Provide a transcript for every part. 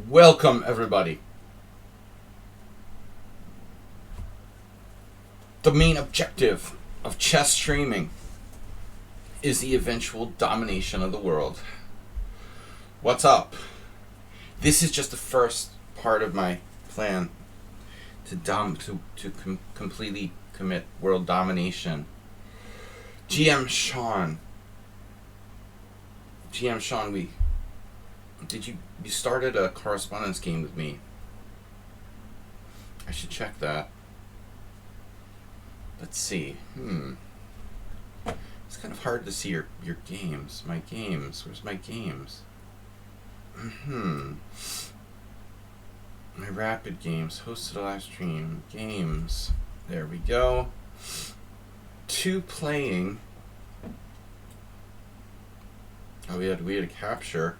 Welcome, everybody. The main objective of chess streaming is the eventual domination of the world. What's up? This is just the first part of my plan to completely commit world domination. GM Sean, you started a correspondence game with me. I should check that. Let's see. It's kind of hard to see your games. My games. Where's my games? My rapid games. Hosted a live stream. Games. There we go. 2 playing. Oh, we had a capture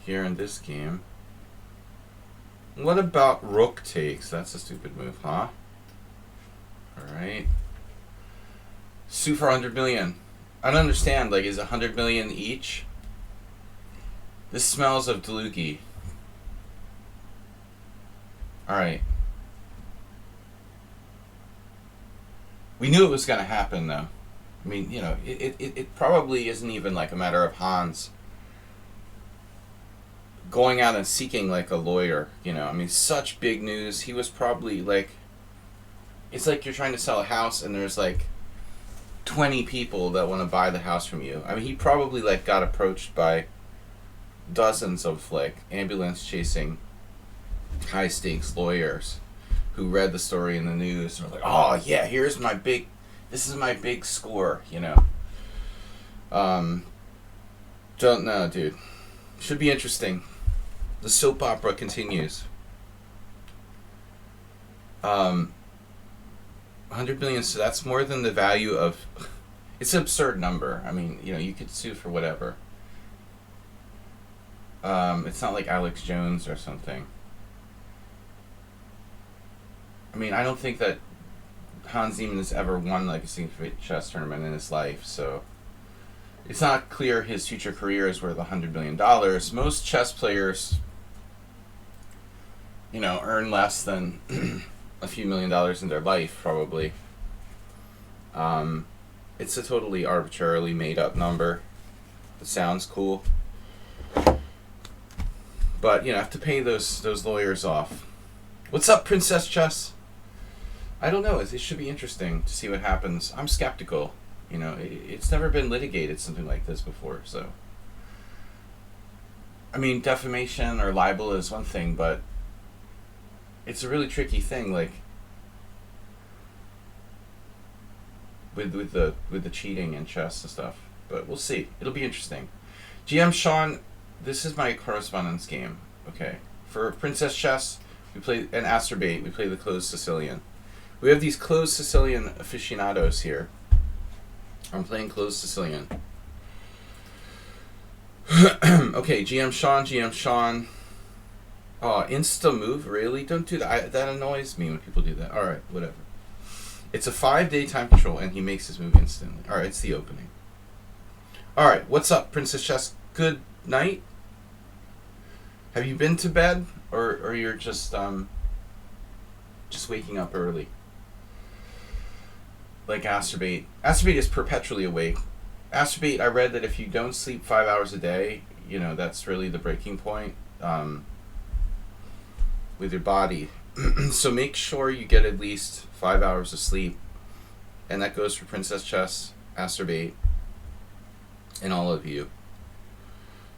here in this game. What about rook takes? That's a stupid move, huh? Alright. Sue for 100 million. I don't understand. Like, is 100 million each? This smells of Delugi. Alright. We knew it was going to happen, though. I mean, you know, it probably isn't even like a matter of Hans going out and seeking like a lawyer, you know. I mean, such big news. He was probably like, it's like you're trying to sell a house and there's like 20 people that want to buy the house from you. I mean, he probably like got approached by dozens of like ambulance chasing high stakes lawyers who read the story in the news and were like, oh yeah, this is my big score, you know. Don't know, dude. Should be interesting. The soap opera continues. 100 million, so that's more than the value of... It's an absurd number. I mean, you know, you could sue for whatever. It's not like Alex Jones or something. I mean, I don't think that Hans Niemann has ever won like a significant chess tournament in his life, so it's not clear his future career is worth $100 million. Most chess players, you know, earn less than a few $1,000,000 in their life, probably. It's a totally arbitrarily made up number. It sounds cool, but you know, have to pay those lawyers off. What's up, Princess Chess? I don't know. It should be interesting to see what happens. I'm skeptical. You know, it's never been litigated something like this before, so. I mean, defamation or libel is one thing, but it's a really tricky thing, like with the cheating and chess and stuff. But we'll see. It'll be interesting. GM Sean, this is my correspondence game. Okay, for Princess Chess, we play an Acerbate. We play the closed Sicilian. We have these closed Sicilian aficionados here. I'm playing closed Sicilian. Okay, GM Sean. Oh, insta move? Really? Don't do that. That annoys me when people do that. Alright, whatever. It's a 5-day time control, and he makes his move instantly. Alright, it's the opening. Alright, what's up, Princess Chess? Good night? Have you been to bed? Or you're just waking up early? Like Acerbate. Acerbate is perpetually awake. Acerbate, I read that if you don't sleep 5 hours a day, you know, that's really the breaking point with your body. So make sure you get at least 5 hours of sleep. And that goes for Princess Chess, Acerbate, and all of you.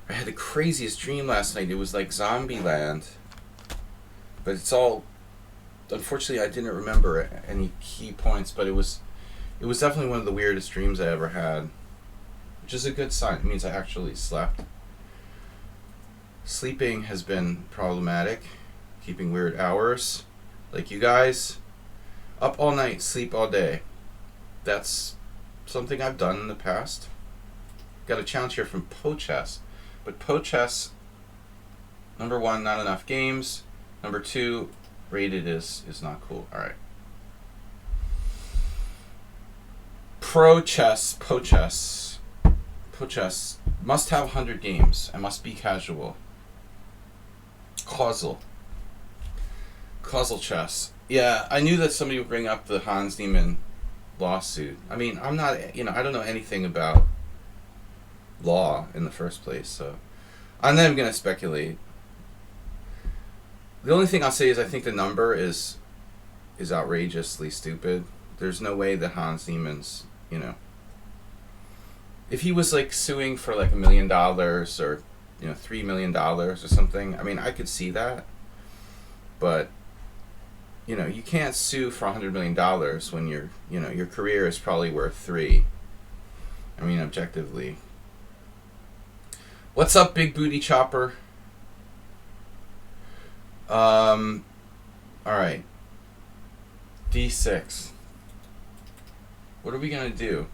I had the craziest dream last night. It was like Zombieland. But it's all... Unfortunately, I didn't remember any key points, but it was definitely one of the weirdest dreams I ever had, which is a good sign. It means I actually slept. Sleeping has been problematic, keeping weird hours, like you guys. Up all night, sleep all day. That's something I've done in the past. Got a challenge here from Pochess, but Pochess, number 1, not enough games. Number 2, rated is not cool. All right. Pochess must have 100 games. I must be casual. Causal. Causal chess. Yeah, I knew that somebody would bring up the Hans Niemann lawsuit. I mean, I'm not, I don't know anything about law in the first place, so I'm not even going to speculate. The only thing I'll say is I think the number is outrageously stupid. There's no way that Hans Niemann's, if he was like suing for like $1 million or $3 million or something, I mean, I could see that, but you can't sue for $100 million when your career is probably worth $3. I mean, objectively. What's up, Big Booty Chopper? All right. D6. What are we gonna do?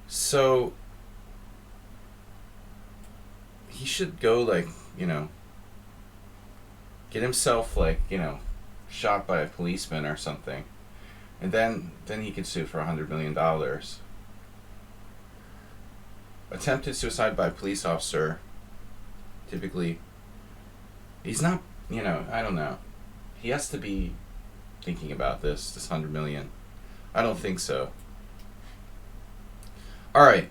So he should go like, get himself like, shot by a policeman or something, and then he could sue for $100 million. Attempted suicide by a police officer. Typically, he's not. I don't know. He has to be thinking about this $100 million. I don't think so. All right.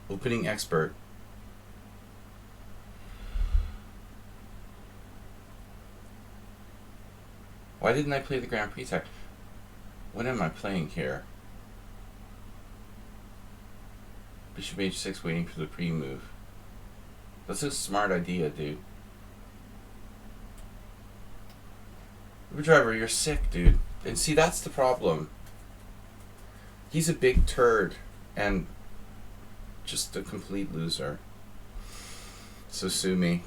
Opening expert. Why didn't I play the Grand Prix tech? What am I playing here? Bishop h6 waiting for the pre-move. That's a smart idea, dude. Uber driver, you're sick, dude. And see, that's the problem. He's a big turd and just a complete loser. So sue me.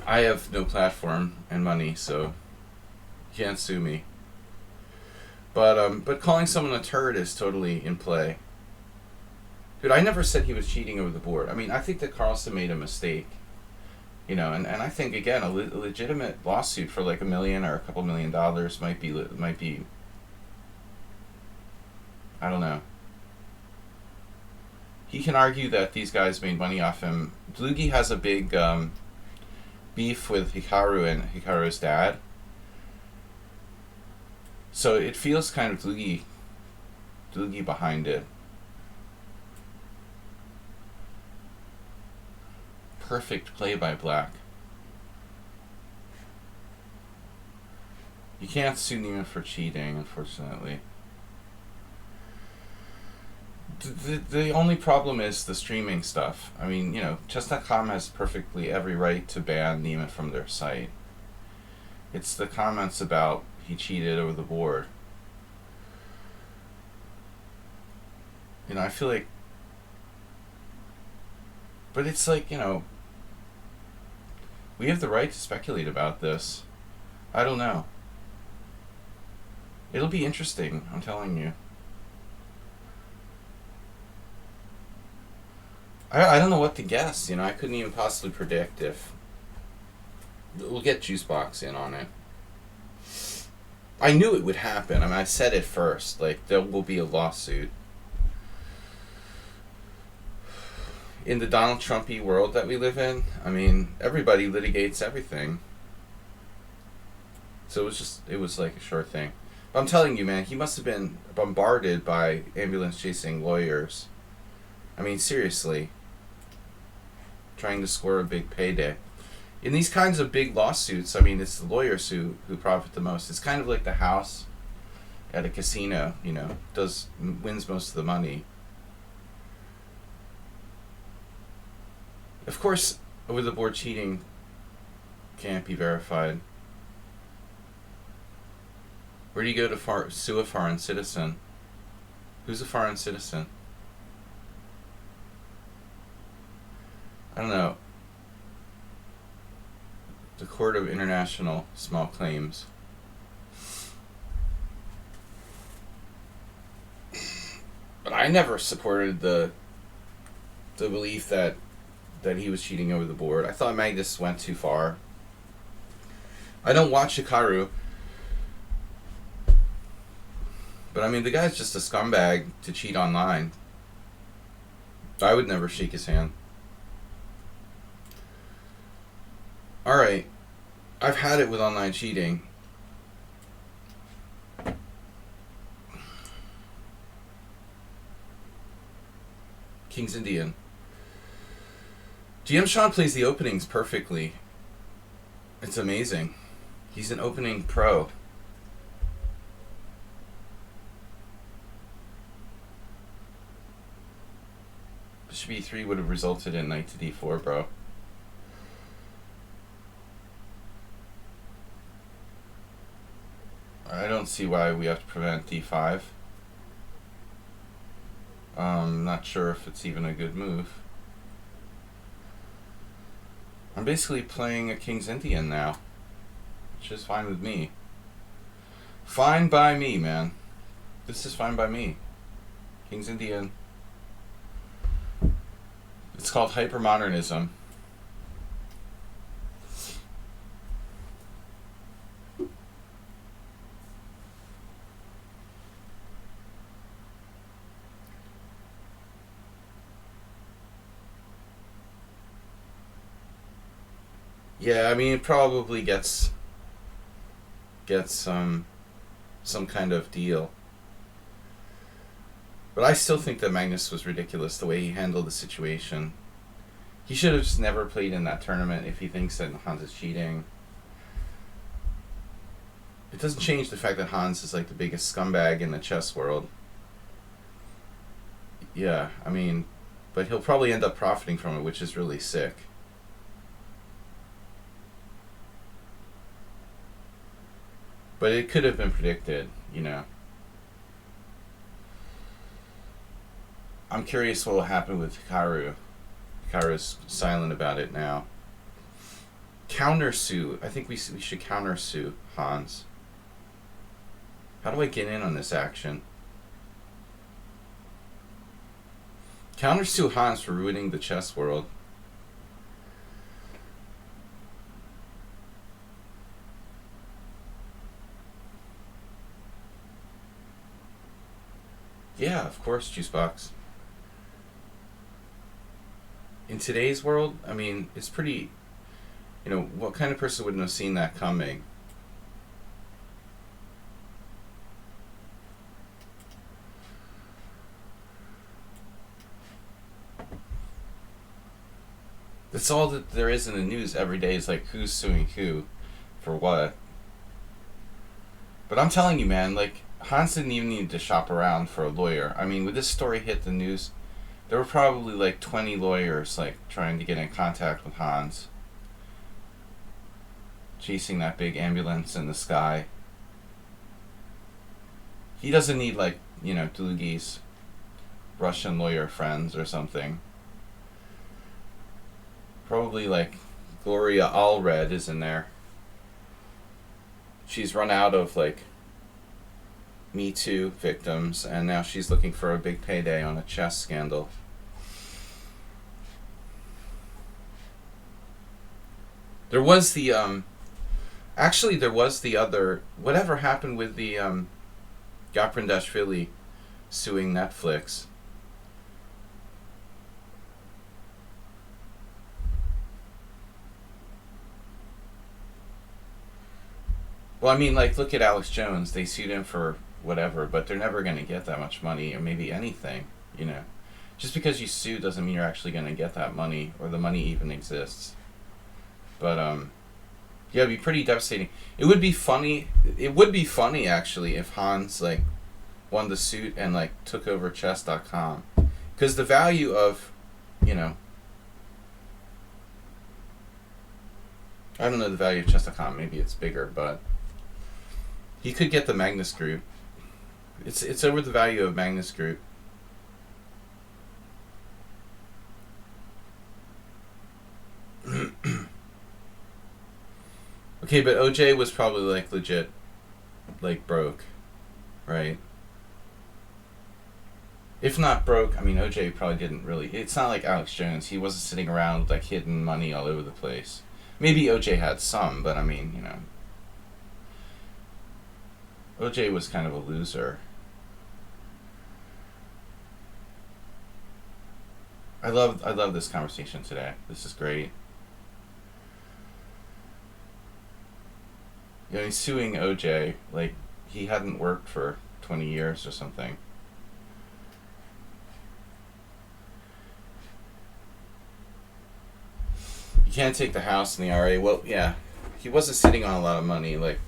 I have no platform and money, so you can't sue me. But calling someone a turd is totally in play. Dude, I never said he was cheating over the board. I mean, I think that Carlsen made a mistake. And I think, again, a legitimate lawsuit for like $1 million or a couple $1 million might be, I don't know. He can argue that these guys made money off him. Dlugi has a big beef with Hikaru and Hikaru's dad. So it feels kind of Dlugi behind it. Perfect play by Black. You can't sue Niemann for cheating, unfortunately. The only problem is the streaming stuff. I mean, Chess.com has perfectly every right to ban Niemann from their site. It's the comments about he cheated over the board. I feel like... But it's like, we have the right to speculate about this. I don't know. It'll be interesting, I'm telling you. I don't know what to guess, I couldn't even possibly predict if... We'll get Juicebox in on it. I knew it would happen. I mean, I said it first. Like, there will be a lawsuit. In the Donald Trumpy world that we live in, I mean, everybody litigates everything. So it was like a sure thing. But I'm telling you, man, he must have been bombarded by ambulance-chasing lawyers. I mean, seriously. Trying to score a big payday. In these kinds of big lawsuits, I mean, it's the lawyers who profit the most. It's kind of like the house at a casino, wins most of the money. Of course, over the board cheating can't be verified. Where do you go to sue a foreign citizen? Who's a foreign citizen? I don't know. The Court of International Small Claims. But I never supported the belief that he was cheating over the board. I thought Magnus went too far. I don't watch Hikaru. But I mean, the guy's just a scumbag to cheat online. I would never shake his hand. Alright, I've had it with online cheating. King's Indian. GM Sean plays the openings perfectly. It's amazing. He's an opening pro. Bishop e3 would have resulted in knight to d4, bro. I don't see why we have to prevent d5. Not sure if it's even a good move. I'm basically playing a King's Indian now, which is fine with me. Fine by me, man. This is fine by me. King's Indian. It's called hypermodernism. Yeah, I mean, it probably gets some kind of deal. But I still think that Magnus was ridiculous the way he handled the situation. He should have just never played in that tournament if he thinks that Hans is cheating. It doesn't change the fact that Hans is like the biggest scumbag in the chess world. Yeah, I mean, but he'll probably end up profiting from it, which is really sick. But it could have been predicted, you know. I'm curious what will happen with Hikaru. Hikaru's silent about it now. Countersue. I think we should countersue Hans. How do I get in on this action? Countersue Hans for ruining the chess world. Yeah, of course, Juicebox. In today's world, I mean, it's pretty, you know, what kind of person wouldn't have seen that coming? That's all that there is in the news every day is like who's suing who for what. But I'm telling you, man, like, Hans didn't even need to shop around for a lawyer. I mean, when this story hit the news, there were probably like 20 lawyers like trying to get in contact with Hans. Chasing that big ambulance in the sky. He doesn't need like, you know, Dlugy's Russian lawyer friends or something. Probably like Gloria Allred is in there. She's run out of like Me Too victims, and now she's looking for a big payday on a chess scandal. There was the actually there was the other, whatever happened with the Gaprindashvili suing Netflix. Well, I mean, like, look at Alex Jones. They sued him for whatever, but they're never going to get that much money, or maybe anything, you know. Just because you sue doesn't mean you're actually going to get that money, or the money even exists. But, yeah, it'd be pretty devastating. It would be funny, actually, if Hans, like, won the suit and, like, took over chess.com. Because the value of, you know, I don't know the value of chess.com, maybe it's bigger, but he could get the Magnus Group. It's over the value of Magnus Group. Okay, but OJ was probably like legit, like broke, right? If not broke, I mean OJ probably didn't really. It's not like Alex Jones. He wasn't sitting around with like hidden money all over the place. Maybe OJ had some, but I mean, you know, OJ was kind of a loser. I love this conversation today. This is great. You know, he's suing OJ like he hadn't worked for 20 years or something. You can't take the house in the RA. Well, yeah, he wasn't sitting on a lot of money. Like,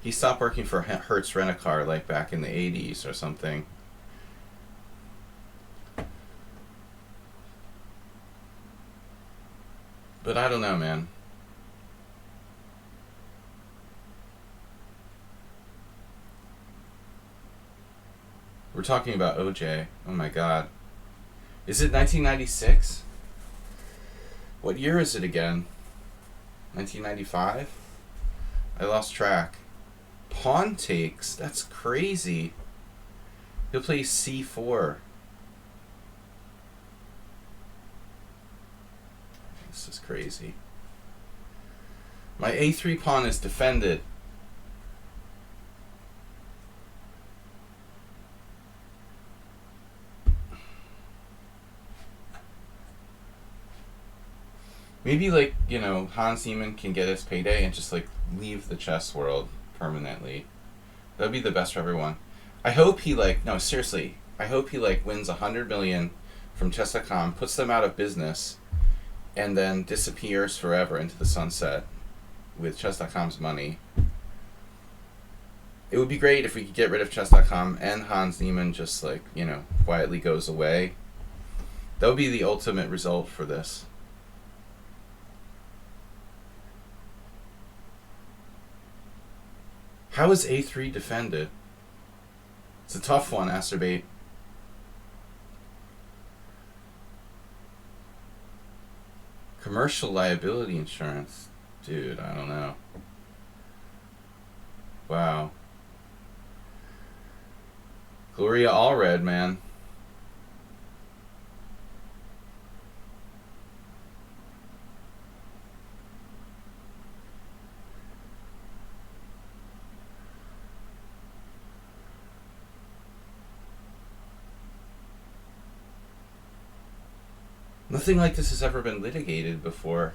he stopped working for Hertz Rent-A-Car like back in the 80s or something. But I don't know, man. We're talking about OJ. Oh my god. Is it 1996? What year is it again? 1995? I lost track. Pawn takes? That's crazy. He'll play c4. This is crazy. My a3 pawn is defended. Maybe, like, you know, Hans Niemann can get his payday and just, like, leave the chess world permanently. That'd be the best for everyone. I hope he, like, no, seriously, I hope he, like, wins 100 million from chess.com, puts them out of business, and then disappears forever into the sunset with chess.com's money. It would be great if we could get rid of chess.com and Hans Niemann just, like, you know, quietly goes away. That would be the ultimate result for this. How is a3 defended? It's a tough one, Acerbate. Commercial liability insurance. Dude, I don't know. Wow. Gloria Allred, man. Nothing like this has ever been litigated before.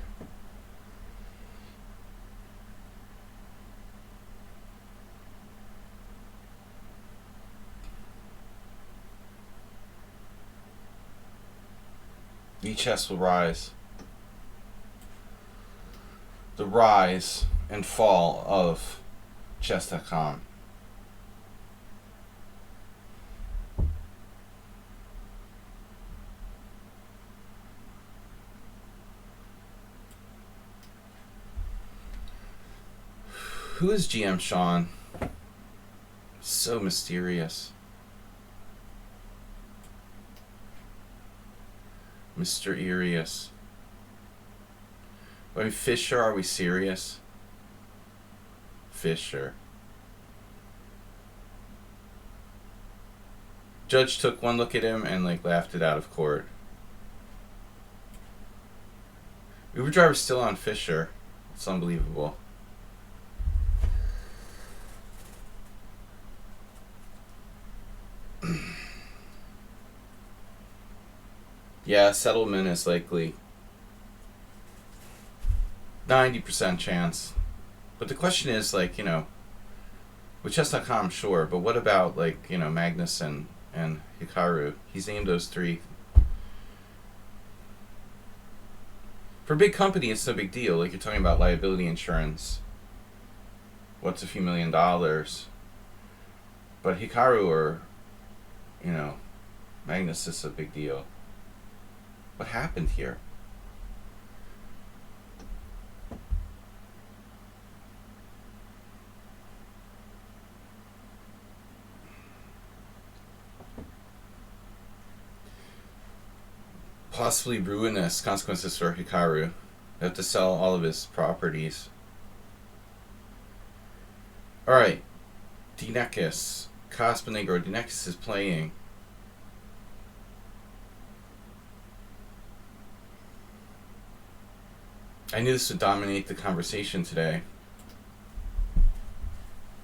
Lichess will rise. The rise and fall of chess.com. Who is GM Sean? So mysterious. Mysterious. I mean, Fisher, are we serious? Fisher. Judge took one look at him and, like, laughed it out of court. Uber driver's still on Fisher. It's unbelievable. Yeah, settlement is likely 90% chance. But the question is, like, you know, with chess.com, sure, but what about, like, you know, Magnus and Hikaru? He's named those three. For a big company, it's no big deal. Like, you're talking about liability insurance. What's a few $1,000,000? But Hikaru or, you know, Magnus is a big deal. What happened here? Possibly ruinous consequences for Hikaru. They have to sell all of his properties. Alright. Dinekis. Caspanegro. Dinekis is playing. I knew this would dominate the conversation today.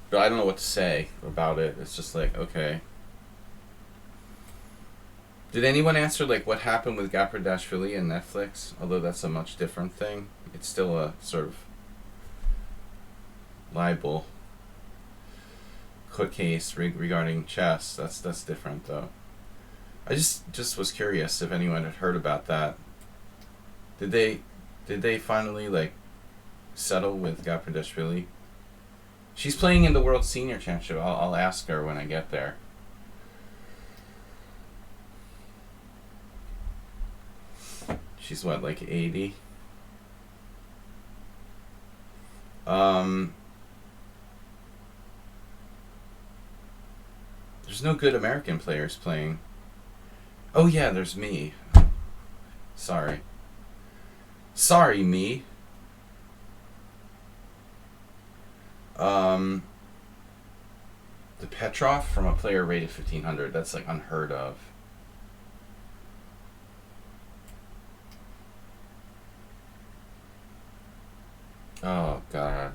But I don't know what to say about it. It's just like, okay. Did anyone answer like what happened with Gapardashvili and Netflix? Although that's a much different thing. It's still a sort of libel court case regarding chess. That's different though. I just was curious if anyone had heard about that. Did they finally like settle with Gapardashvili? She's playing in the World Senior Championship. I'll ask her when I get there. She's what, like 80? There's no good American players playing. Oh yeah, there's me. Sorry. Sorry, me. The Petrov from a player rated 1500. That's like unheard of. Oh god.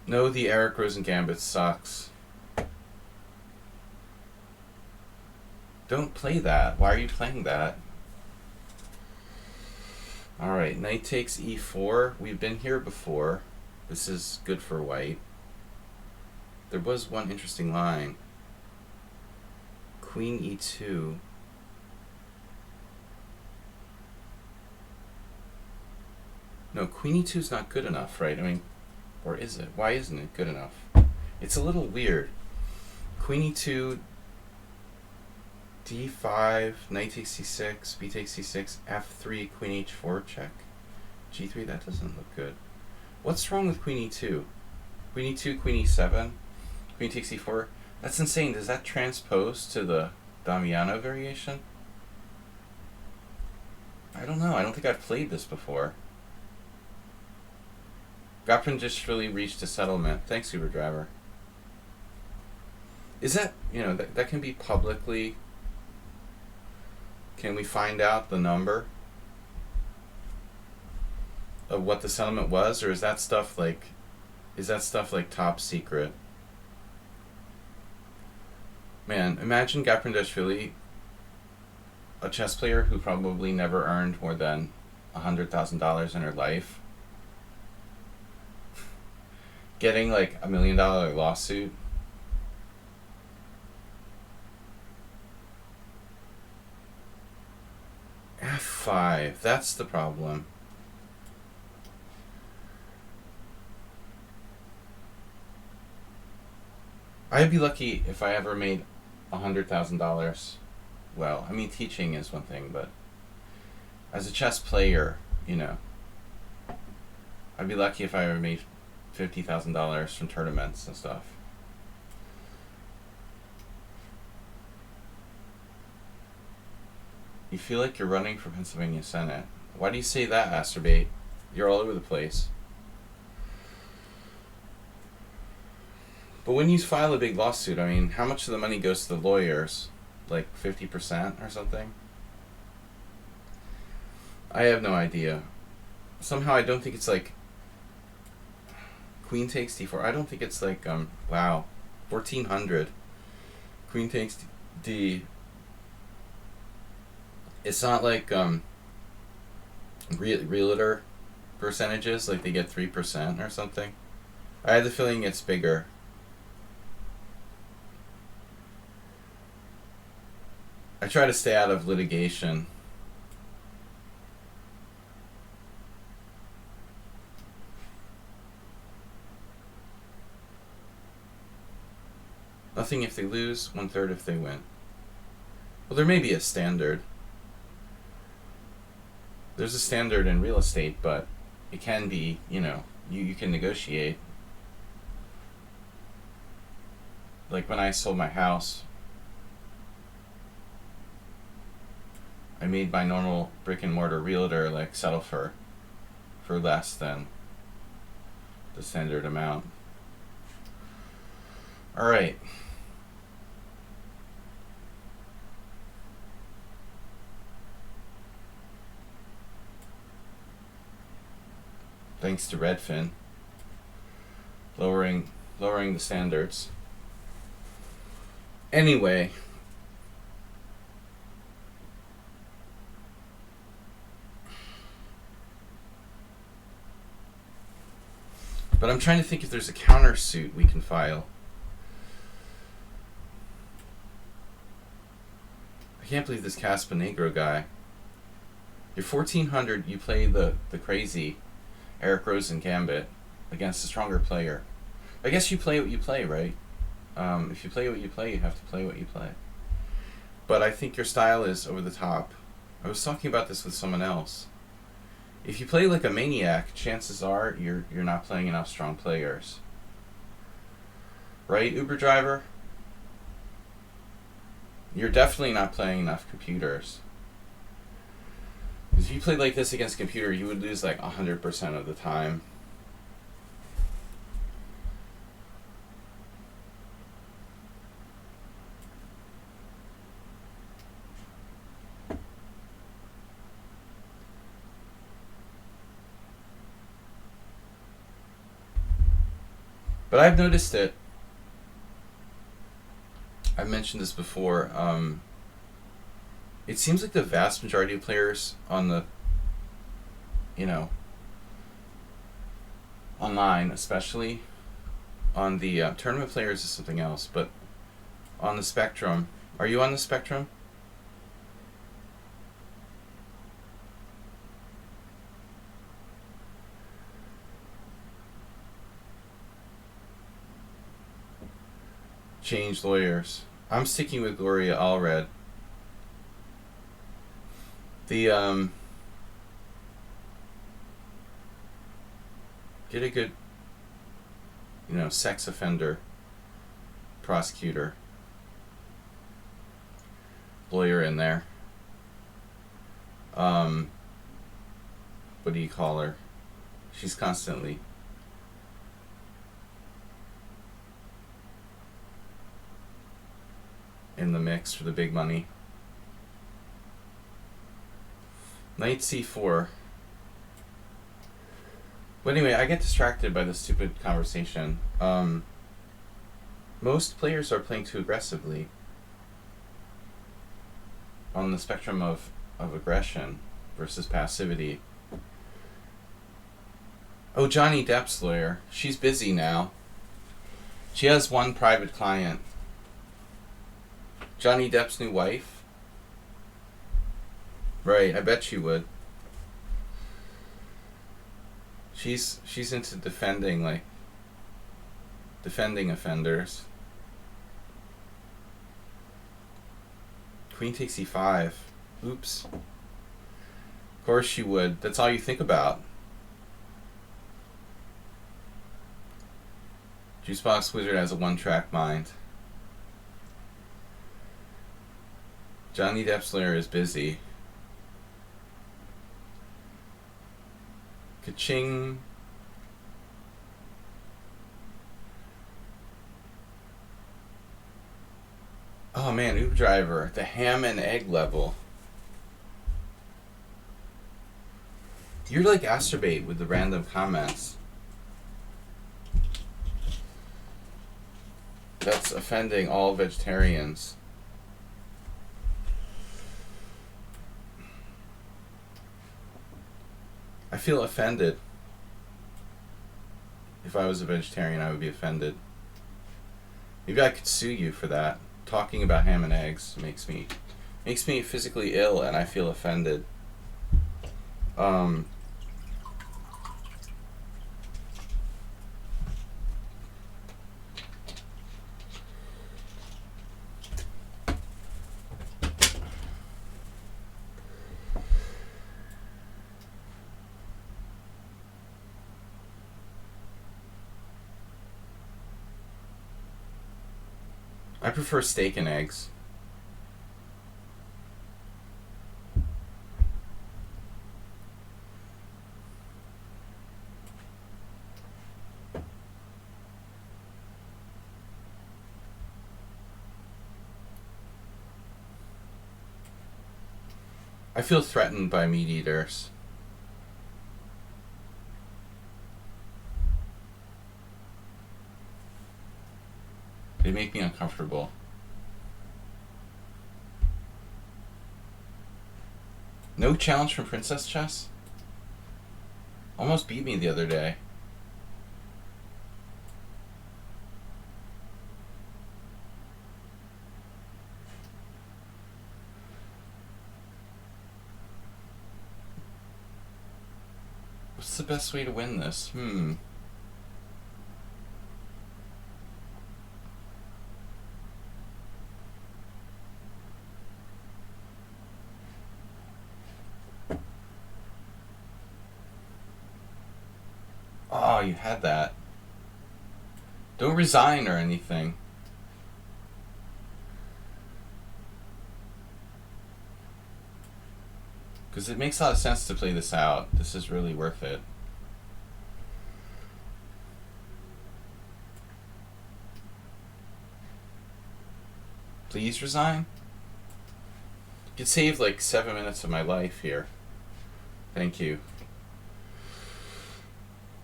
No, the Eric Rosen Gambit sucks. Don't play that. Why are you playing that? Alright, knight takes e4. We've been here before. This is good for white. There was one interesting line. Queen e2. No, queen e2 is not good enough, right? I mean, or is it? Why isn't it good enough? It's a little weird. Queen e2, d5, knight takes c6, b takes c6, f3, queen h4, check. g3, that doesn't look good. What's wrong with queen e2? Queen e2, queen e7, queen takes e4. That's insane. Does that transpose to the Damiano variation? I don't know. I don't think I've played this before. Gopin just really reached a settlement. Thanks, Uber driver. Is that, that can be publicly... Can we find out the number of what the settlement was, or is that stuff like top secret? Man, imagine Gapardashvili, a chess player who probably never earned more than $100,000 in her life, getting like $1 million lawsuit. F5, that's the problem. I'd be lucky if I ever made $100,000. Well, I mean, teaching is one thing, but as a chess player, I'd be lucky if I ever made $50,000 from tournaments and stuff. You feel like you're running for Pennsylvania Senate. Why do you say that, Asterbate? You're all over the place. But when you file a big lawsuit, I mean, how much of the money goes to the lawyers? Like 50% or something? I have no idea. Somehow I don't think it's like queen takes d4. I don't think it's like, wow, 1400. Queen takes d. It's not like realtor percentages, like they get 3% or something. I have the feeling it's bigger. I try to stay out of litigation. Nothing if they lose, 1/3 if they win. Well, there may be a standard. There's a standard in real estate, but it can be, you can negotiate. Like when I sold my house, I made my normal brick and mortar realtor like settle for less than the standard amount. All right. Thanks to Redfin, lowering the standards. Anyway. But I'm trying to think if there's a countersuit we can file. I can't believe this Caspanegro guy. You're 1400, you play the crazy Eric Rosen Gambit against a stronger player. I guess you play what you play, right? If you play what you play, you have to play what you play. But I think your style is over the top. I was talking about this with someone else. If you play like a maniac, chances are you're not playing enough strong players. Right, Uber driver? You're definitely not playing enough computers. Because if you played like this against a computer, you would lose like 100% of the time. But I've noticed it. I've mentioned this before. It seems like the vast majority of players on the, online especially, on the tournament players is something else, but on the spectrum. Are you on the spectrum? Change lawyers. I'm sticking with Gloria Allred. The get a good sex offender prosecutor lawyer in there. What do you call her? She's constantly in the mix for the big money. Knight c4. But anyway, I get distracted by this stupid conversation. Most players are playing too aggressively on the spectrum of aggression versus passivity. Oh, Johnny Depp's lawyer. She's busy now. She has one private client. Johnny Depp's new wife? Right, I bet she would. She's into defending offenders. Queen takes e5. Oops. Of course she would. That's all you think about. Juicebox Wizard has a one-track mind. Johnny Depp's lawyer is busy. Ka-ching. Oh man, Uber driver, the ham and egg level. You're like Asterbait with the random comments. That's offending all vegetarians. I feel offended. If I was a vegetarian, I would be offended. Maybe I could sue you for that. Talking about ham and eggs makes me physically ill, and I feel offended. I prefer steak and eggs. I feel threatened by meat eaters. They make me uncomfortable. No challenge from Princess Chess? Almost beat me the other day. What's the best way to win this? Oh, you had that. Don't resign or anything. Because it makes a lot of sense to play this out. This is really worth it. Please resign? You could save like 7 minutes of my life here. Thank you.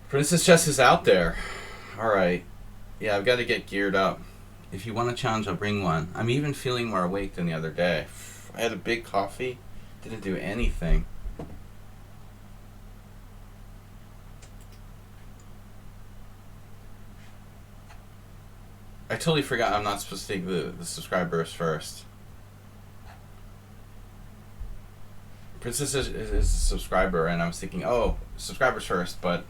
Princess Chess is out there. Alright. Yeah, I've got to get geared up. If you want a challenge, I'll bring one. I'm even feeling more awake than the other day. I had a big coffee. Didn't do anything. I totally forgot I'm not supposed to take the subscribers first. Princess is a subscriber, and I was thinking, oh, subscribers first, but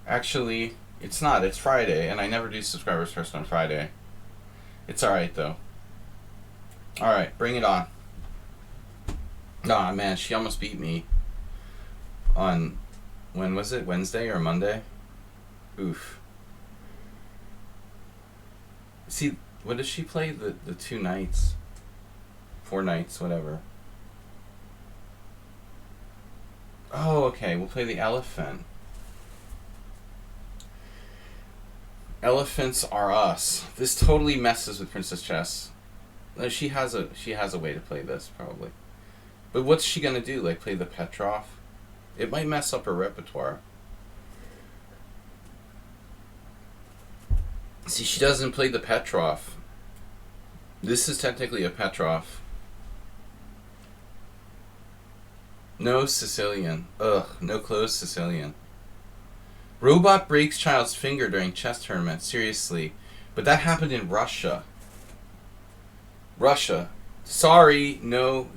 actually, it's not. It's Friday, and I never do subscribers first on Friday. It's alright, though. Alright, bring it on. Aw, man, she almost beat me on, when was it? Wednesday or Monday? Oof. See, what does she play? The 2 nights? 4 nights, whatever. Oh, okay, we'll play the elephant. Elephants are us. This totally messes with Princess Chess. She has a way to play this, probably. But what's she gonna do? Like, play the Petrov? It might mess up her repertoire. See, she doesn't play the Petrov. This is technically a Petrov. No Sicilian. Ugh, no closed Sicilian. Robot breaks child's finger during chess tournament. Seriously. But that happened in Russia. Russia. Sorry, no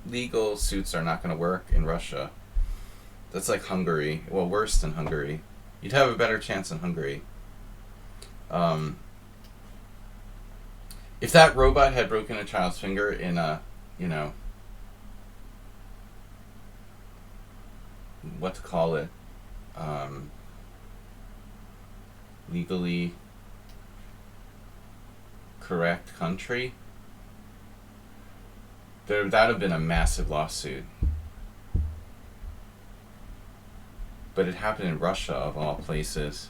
legal suits are not going to work in Russia. That's like Hungary. Well, worse than Hungary. You'd have a better chance in Hungary. If that robot had broken a child's finger in a, what to call it, legally correct country, that would have been a massive lawsuit. But it happened in Russia, of all places.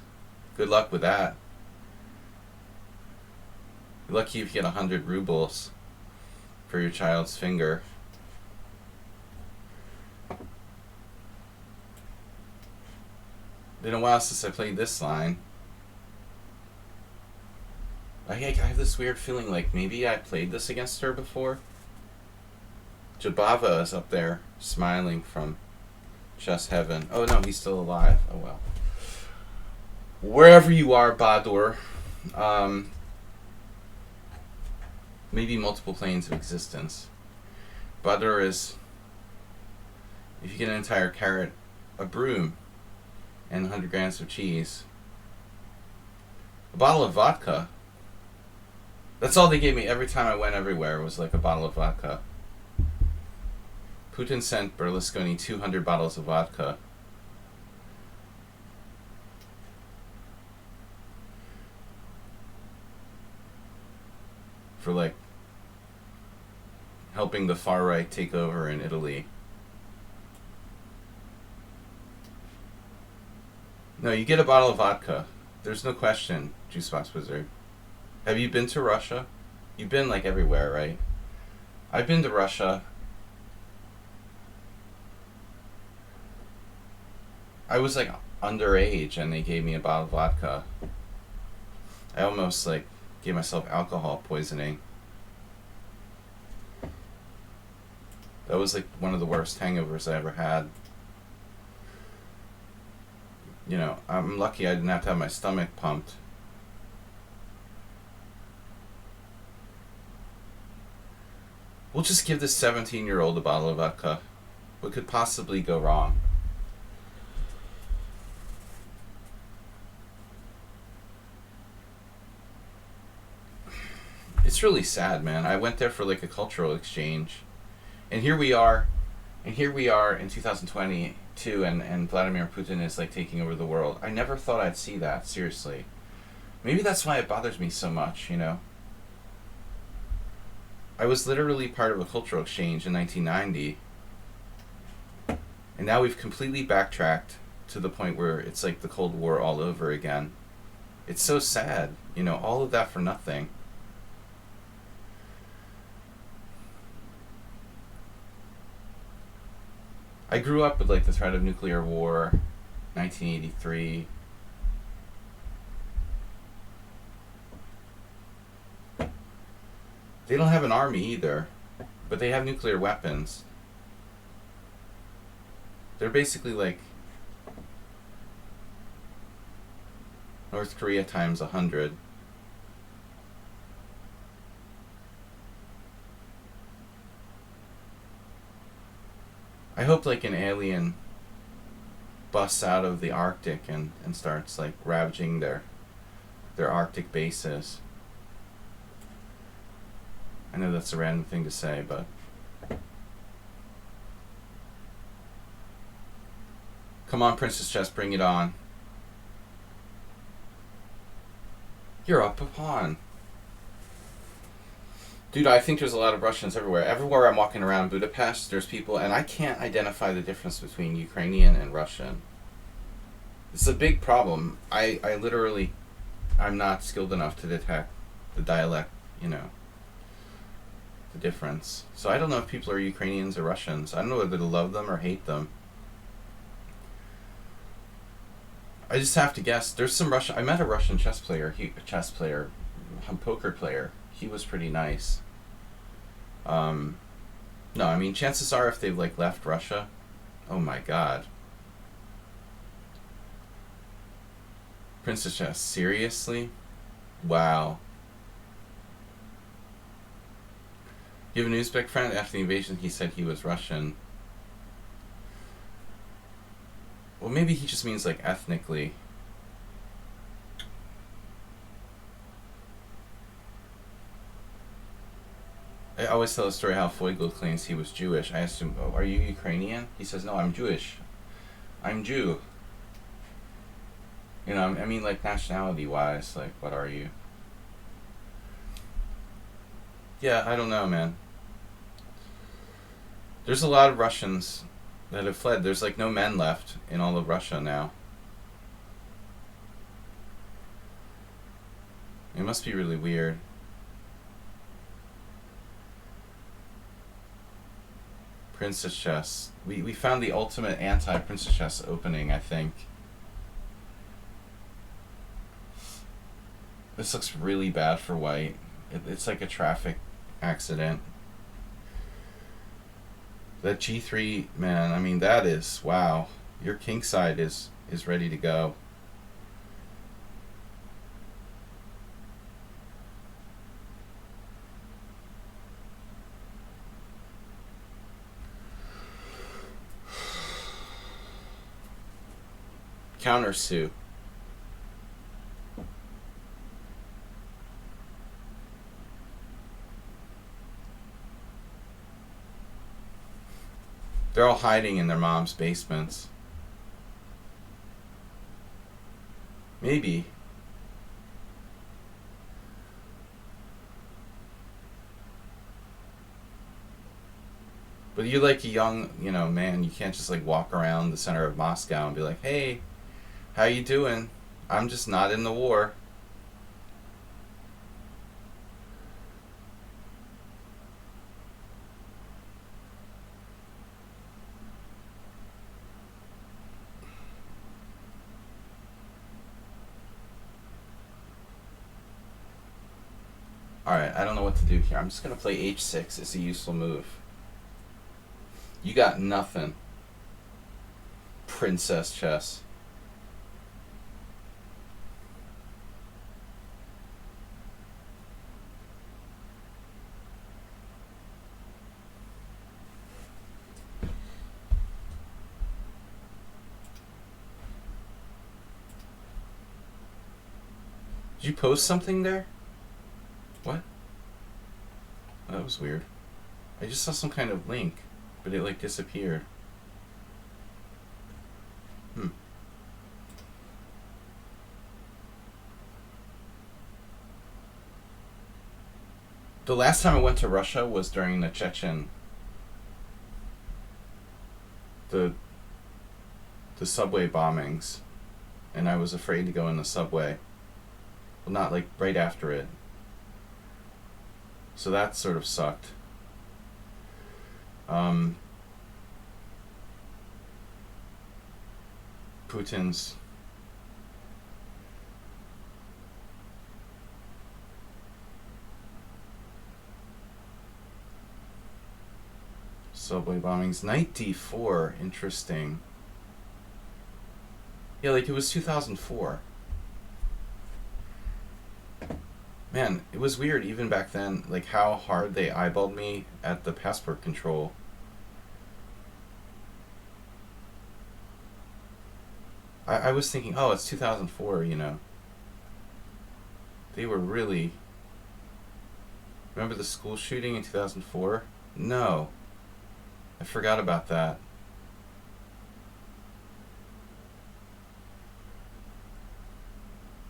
Good luck with that. You're lucky if you get 100 rubles for your child's finger. Been a while since I played this line. I have this weird feeling like maybe I played this against her before. Jabava is up there smiling from chess heaven. Oh no, he's still alive. Oh well. Wherever you are, Badur. Maybe multiple planes of existence. Badur is, if you get an entire carrot, a broom, and 100 grams of cheese. A bottle of vodka. That's all they gave me every time I went everywhere, was like a bottle of vodka. Putin sent Berlusconi 200 bottles of vodka. For like helping the far right take over in Italy. No, you get a bottle of vodka. There's no question, Juicebox Wizard. Have you been to Russia? You've been like everywhere, right? I've been to Russia. I was like underage and they gave me a bottle of vodka. I almost like gave myself alcohol poisoning. That was like one of the worst hangovers I ever had. You know, I'm lucky I didn't have to have my stomach pumped. We'll just give this 17-year-old a bottle of vodka. What could possibly go wrong? It's really sad, man. I went there for like a cultural exchange. And here we are. And here we are in 2022, and Vladimir Putin is like taking over the world. I never thought I'd see that, seriously. Maybe that's why it bothers me so much, you know? I was literally part of a cultural exchange in 1990, and now we've completely backtracked to the point where it's like the Cold War all over again. It's so sad, you know, all of that for nothing. I grew up with like the threat of nuclear war, 1983. They don't have an army either, but they have nuclear weapons. They're basically like North Korea times 100. I hope like an alien busts out of the Arctic and starts like ravaging their Arctic bases. I know that's a random thing to say, but come on, Princess Chess, bring it on. You're up a pawn. Dude, I think there's a lot of Russians everywhere. Everywhere I'm walking around Budapest, there's people, and I can't identify the difference between Ukrainian and Russian. It's a big problem. I literally, I'm not skilled enough to detect the dialect, you know, the difference. So I don't know if people are Ukrainians or Russians. I don't know whether to love them or hate them. I just have to guess. There's some Russian. I met a Russian chess player, poker player. He was pretty nice. No, I mean, chances are if they've like left Russia, oh my god. Princess Chess, seriously? Wow. You have an Uzbek friend? After the invasion, he said he was Russian. Well, maybe he just means like ethnically. I always tell a story how Feigl claims he was Jewish. I asked him, oh, are you Ukrainian? He says, no, I'm Jewish. I'm Jew. You know, I mean, like, nationality-wise, like, what are you? Yeah, I don't know, man. There's a lot of Russians that have fled. There's, like, no men left in all of Russia now. It must be really weird. Princess Chess. We found the ultimate anti-Princess Chess opening, I think. This looks really bad for white. It's like a traffic accident. That G3, man, I mean, that is, wow. Your king side is ready to go. Counter Sue. They're all hiding in their mom's basements. Maybe. But you're like a young, you know, man. You can't just like walk around the center of Moscow and be like, hey, how you doing? I'm just not in the war. Alright, I don't know what to do here. I'm just going to play h6. It's a useful move. You got nothing. Princess chess. Did you post something there? What? That was weird. I just saw some kind of link, but it like disappeared. The last time I went to Russia was during the Chechen, the subway bombings, and I was afraid to go in the subway. Well, not like right after it. So that sort of sucked. Putin's subway bombings. Knight d4, interesting. Yeah, like it was 2004. Man, it was weird even back then, like how hard they eyeballed me at the passport control. I was thinking, oh, it's 2004, you know. They were really... Remember the school shooting in 2004? No. I forgot about that.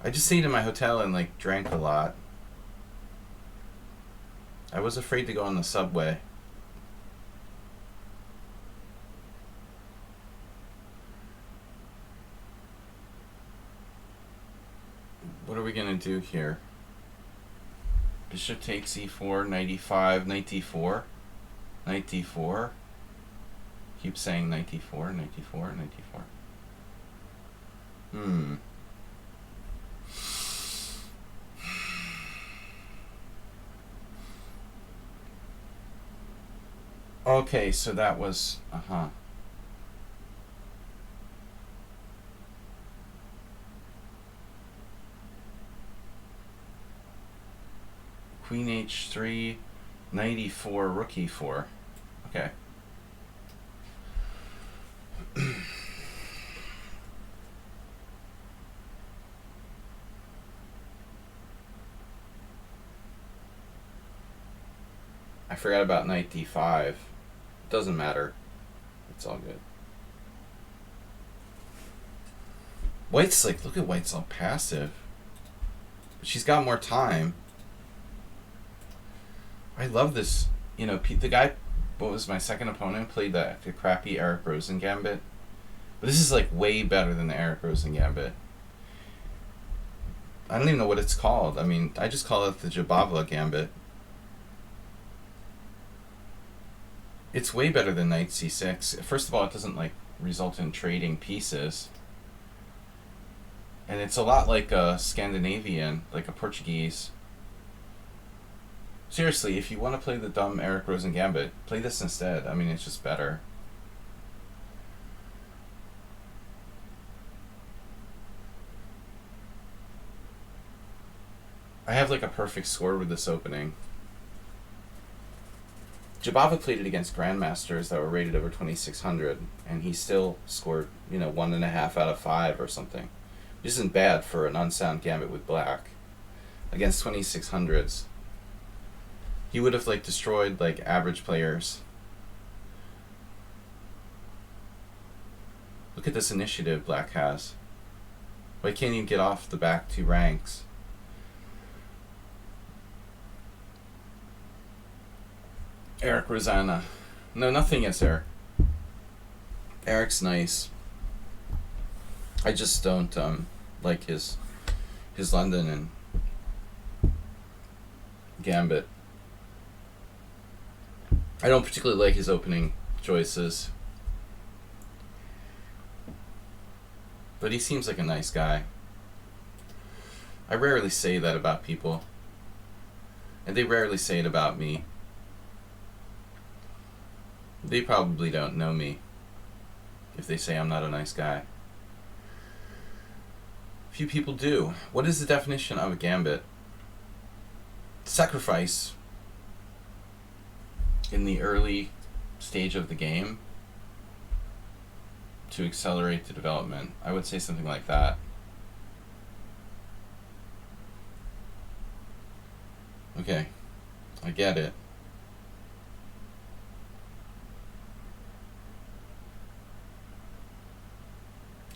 I just stayed in my hotel and like drank a lot. I was afraid to go on the subway. What are we gonna do here? Bishop takes e4, knight e5, knight d4, knight d4. Keep saying knight d4, knight d4, knight d4. Okay, so that was, Queen h3, knight e4, rook e4. Okay. I forgot about knight d5. Doesn't matter. It's all good. White's like, look at White's all passive. But she's got more time. I love this. You know, the guy, what was my second opponent, played the crappy Eric Rosen Gambit. But this is like way better than the Eric Rosen Gambit. I don't even know what it's called. I mean, I just call it the Jabava Gambit. It's way better than knight c6. First of all, it doesn't like result in trading pieces. And it's a lot like a Scandinavian, like a Portuguese. Seriously, if you want to play the dumb Eric Rosen Gambit, play this instead. I mean, it's just better. I have like a perfect score with this opening. Jabava played it against grandmasters that were rated over 2600, and he still scored, 1.5 out of 5 or something. Which isn't bad for an unsound gambit with black. Against 2600s. He would have like destroyed like average players. Look at this initiative black has. Why can't you get off the back 2 ranks? Eric Rosanna. No, nothing against Eric. Eric's nice. I just don't like his London and Gambit. I don't particularly like his opening choices. But he seems like a nice guy. I rarely say that about people. And they rarely say it about me. They probably don't know me if they say I'm not a nice guy. Few people do. What is the definition of a gambit? Sacrifice in the early stage of the game to accelerate the development. I would say something like that. Okay, I get it.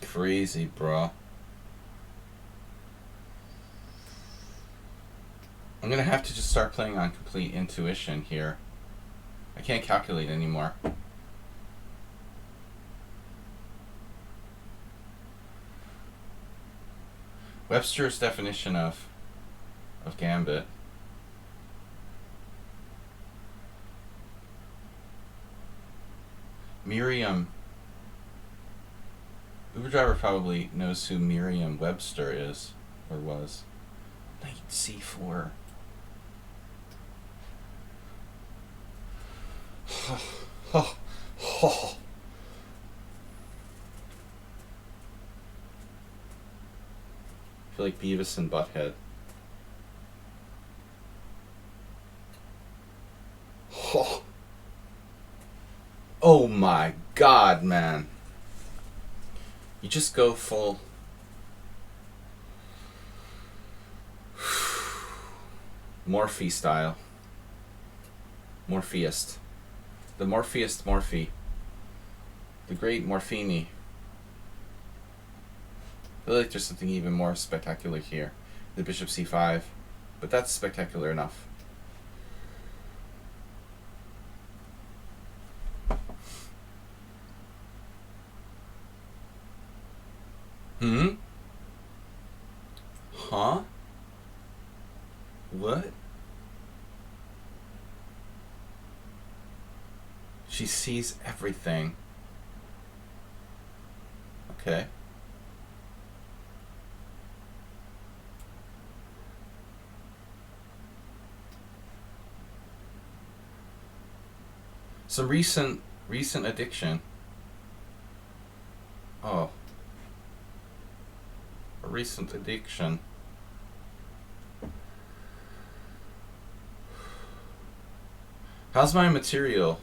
Crazy, bro. I'm gonna have to just start playing on complete intuition here. I can't calculate anymore. Webster's definition of gambit. Merriam. Uber driver probably knows who Merriam-Webster is, or was. Knight c4. I feel like Beavis and Butthead. Oh my god, man. You just go full Morphe style. Morpheist. The Morpheist Morphe. The great Morphini. I feel like there's something even more spectacular here. The bishop c5. But that's spectacular enough. Huh? What? She sees everything. Okay. Some recent addiction. Oh. A recent addiction. How's my material?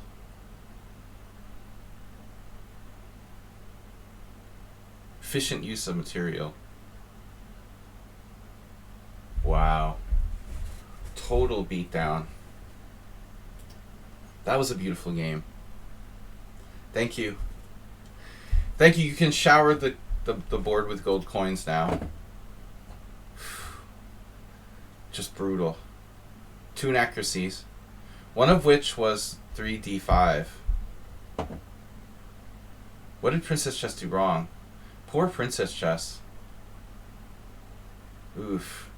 Efficient use of material. Wow. Total beatdown. That was a beautiful game. Thank you. Thank you. You can shower the board with gold coins now. Just brutal. 2 inaccuracies. One of which was 3d5. What did Princess Chess do wrong? Poor Princess Chess. Oof.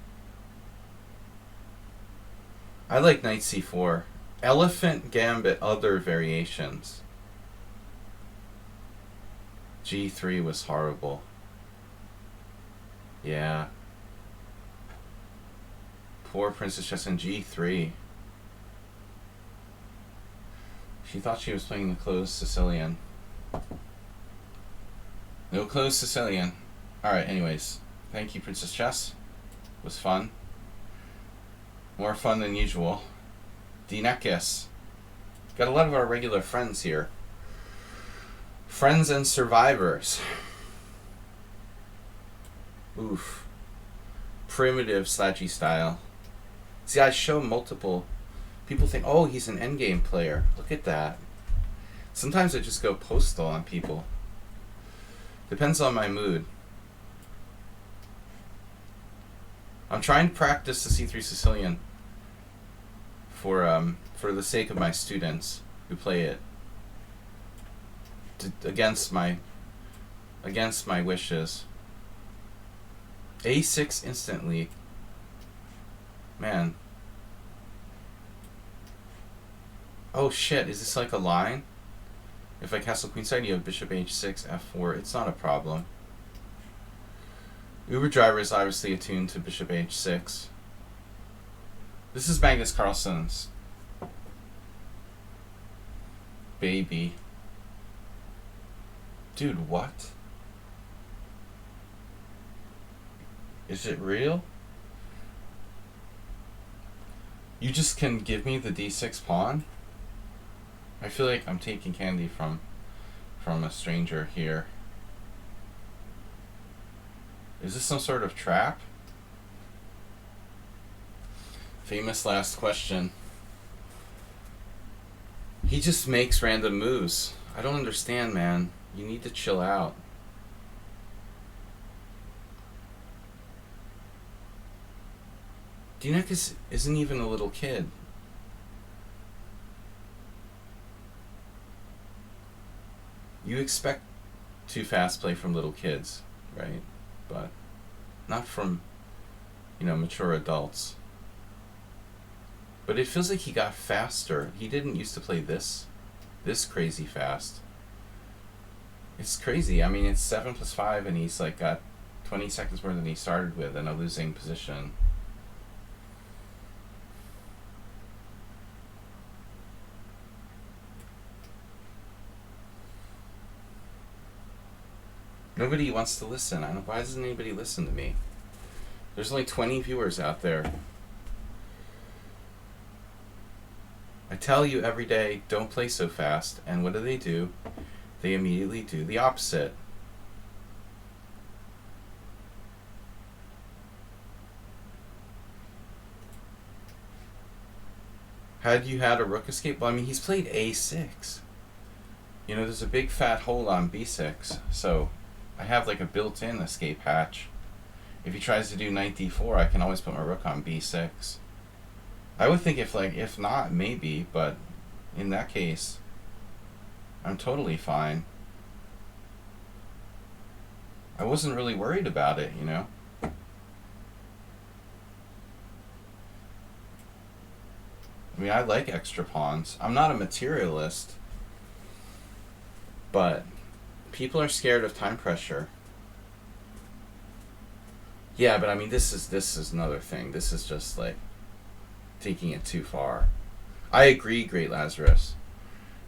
I like Knight c4. Elephant Gambit, other variations. g3 was horrible. Yeah. Poor Princess Chess in g3. She thought she was playing the closed Sicilian. No closed Sicilian. Alright, anyways. Thank you, Princess Chess. It was fun. More fun than usual. Dinekis. Got a lot of our regular friends here. Friends and survivors. Oof. Primitive slouchy style. See, I show multiple. People think, oh, he's an endgame player. Look at that. Sometimes I just go postal on people. Depends on my mood. I'm trying to practice the C3 Sicilian for the sake of my students who play it. Against my wishes. A6 instantly. Man. Oh shit, is this like a line? If I castle queenside, you have bishop h6, f4. It's not a problem. Uber driver is obviously attuned to bishop h6. This is Magnus Carlsen's. Baby. Dude, what? Is it real? You just can give me the d6 pawn? I feel like I'm taking candy from a stranger here. Is this some sort of trap? Famous last question. He just makes random moves. I don't understand, man. You need to chill out. Dinek isn't even a little kid. You expect too fast play from little kids, right? But not from, mature adults. But it feels like he got faster. He didn't used to play this crazy fast. It's crazy. I mean, it's 7 + 5, and he's like got 20 seconds more than he started with in a losing position. Nobody wants to listen. Why doesn't anybody listen to me? There's only 20 viewers out there. I tell you every day, don't play so fast. And what do? They immediately do the opposite. Had you had a rook escape? Well, I mean, he's played a6. There's a big fat hole on b6. So I have like a built-in escape hatch. If he tries to do knight d4, I can always put my rook on b6. I would think if not, maybe, but in that case, I'm totally fine. I wasn't really worried about it, I mean, I like extra pawns. I'm not a materialist, but people are scared of time pressure. Yeah, but I mean, this is another thing. This is just like taking it too far. I agree, Great Lazarus.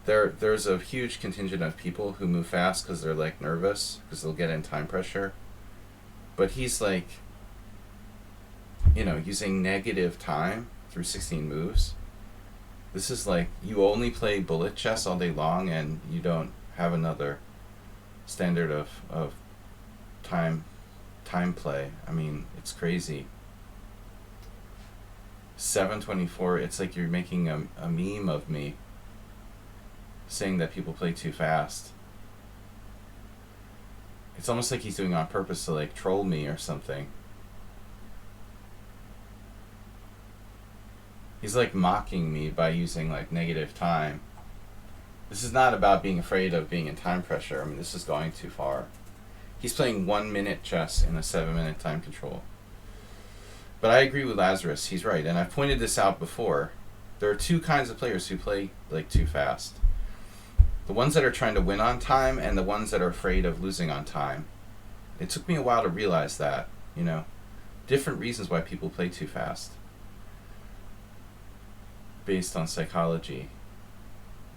There's a huge contingent of people who move fast because they're like nervous because they'll get in time pressure. But he's like, using negative time through 16 moves. This is like, you only play bullet chess all day long and you don't have another standard of time play. I mean, it's crazy. 724, it's like you're making a meme of me saying that people play too fast. It's almost like he's doing it on purpose to like troll me or something. He's like mocking me by using like negative time. This is not about being afraid of being in time pressure. I mean, this is going too far. He's playing 1 minute chess in a 7-minute time control. But I agree with Lazarus. He's right. And I've pointed this out before. There are two kinds of players who play like too fast. The ones that are trying to win on time and the ones that are afraid of losing on time. It took me a while to realize that, different reasons why people play too fast. Based on psychology.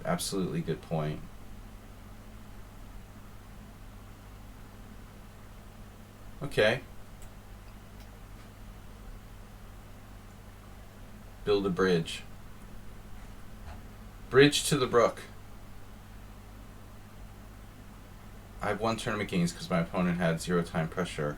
Absolutely good point. Okay. Build a bridge. Bridge to the brook. I've won tournament games because my opponent had 0 time pressure.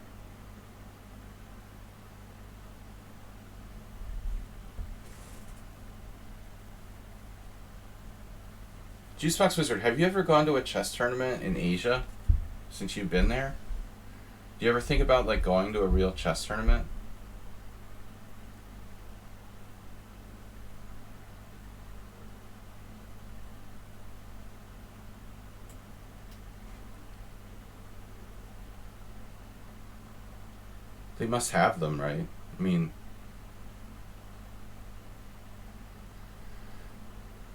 Juicebox Wizard, have you ever gone to a chess tournament in Asia since you've been there? Do you ever think about like going to a real chess tournament? They must have them, right? I mean,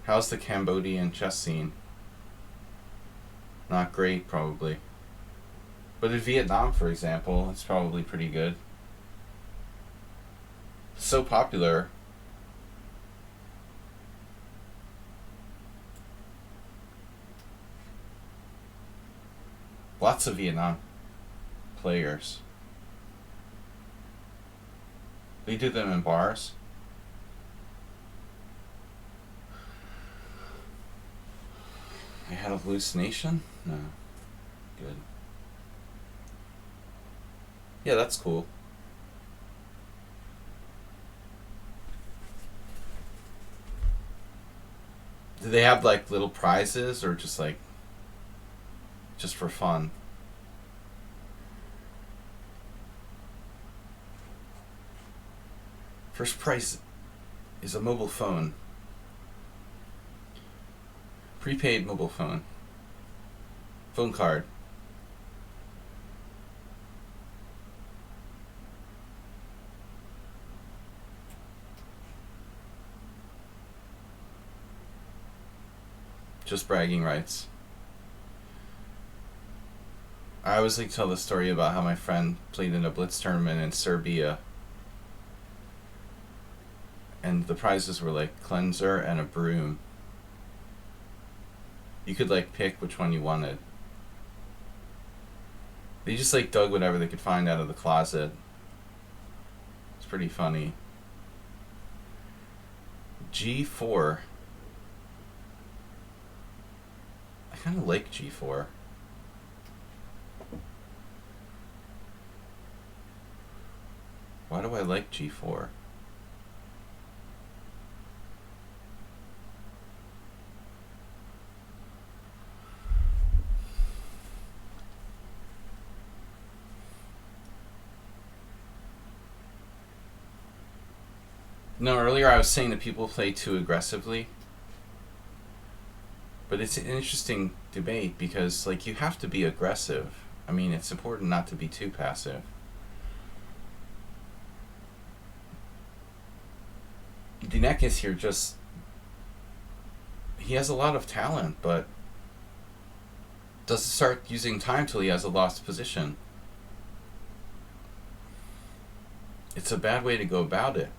how's the Cambodian chess scene? Not great, probably. But in Vietnam, for example, it's probably pretty good. So popular. Lots of Vietnam players. They do them in bars. I had a hallucination? No. Good. Yeah, that's cool. Do they have like little prizes or just like just for fun? First prize is a mobile phone. Prepaid mobile phone. Phone card. Just bragging rights. I always like to tell the story about how my friend played in a blitz tournament in Serbia, and the prizes were like cleanser and a broom. You could like pick which one you wanted. They just like dug whatever they could find out of the closet. It's pretty funny. G4. I kind of like G4. Why do I like G4? No, earlier I was saying that people play too aggressively. But it's an interesting debate because, like, you have to be aggressive. I mean, it's important not to be too passive. Dinekis here just... He has a lot of talent, but doesn't start using time till he has a lost position. It's a bad way to go about it.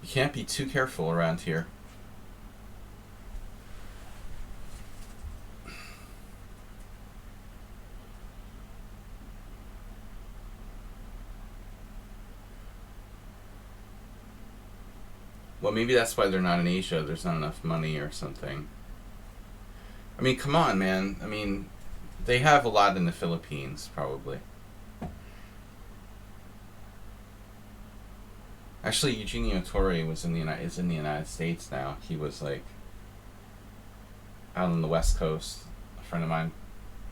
You can't be too careful around here. Well, maybe that's why they're not in Asia. There's not enough money or something. I mean, come on, man. I mean, they have a lot in the Philippines, probably. Actually, Eugenio Torre is in the United States now. He was like out on the West Coast. A friend of mine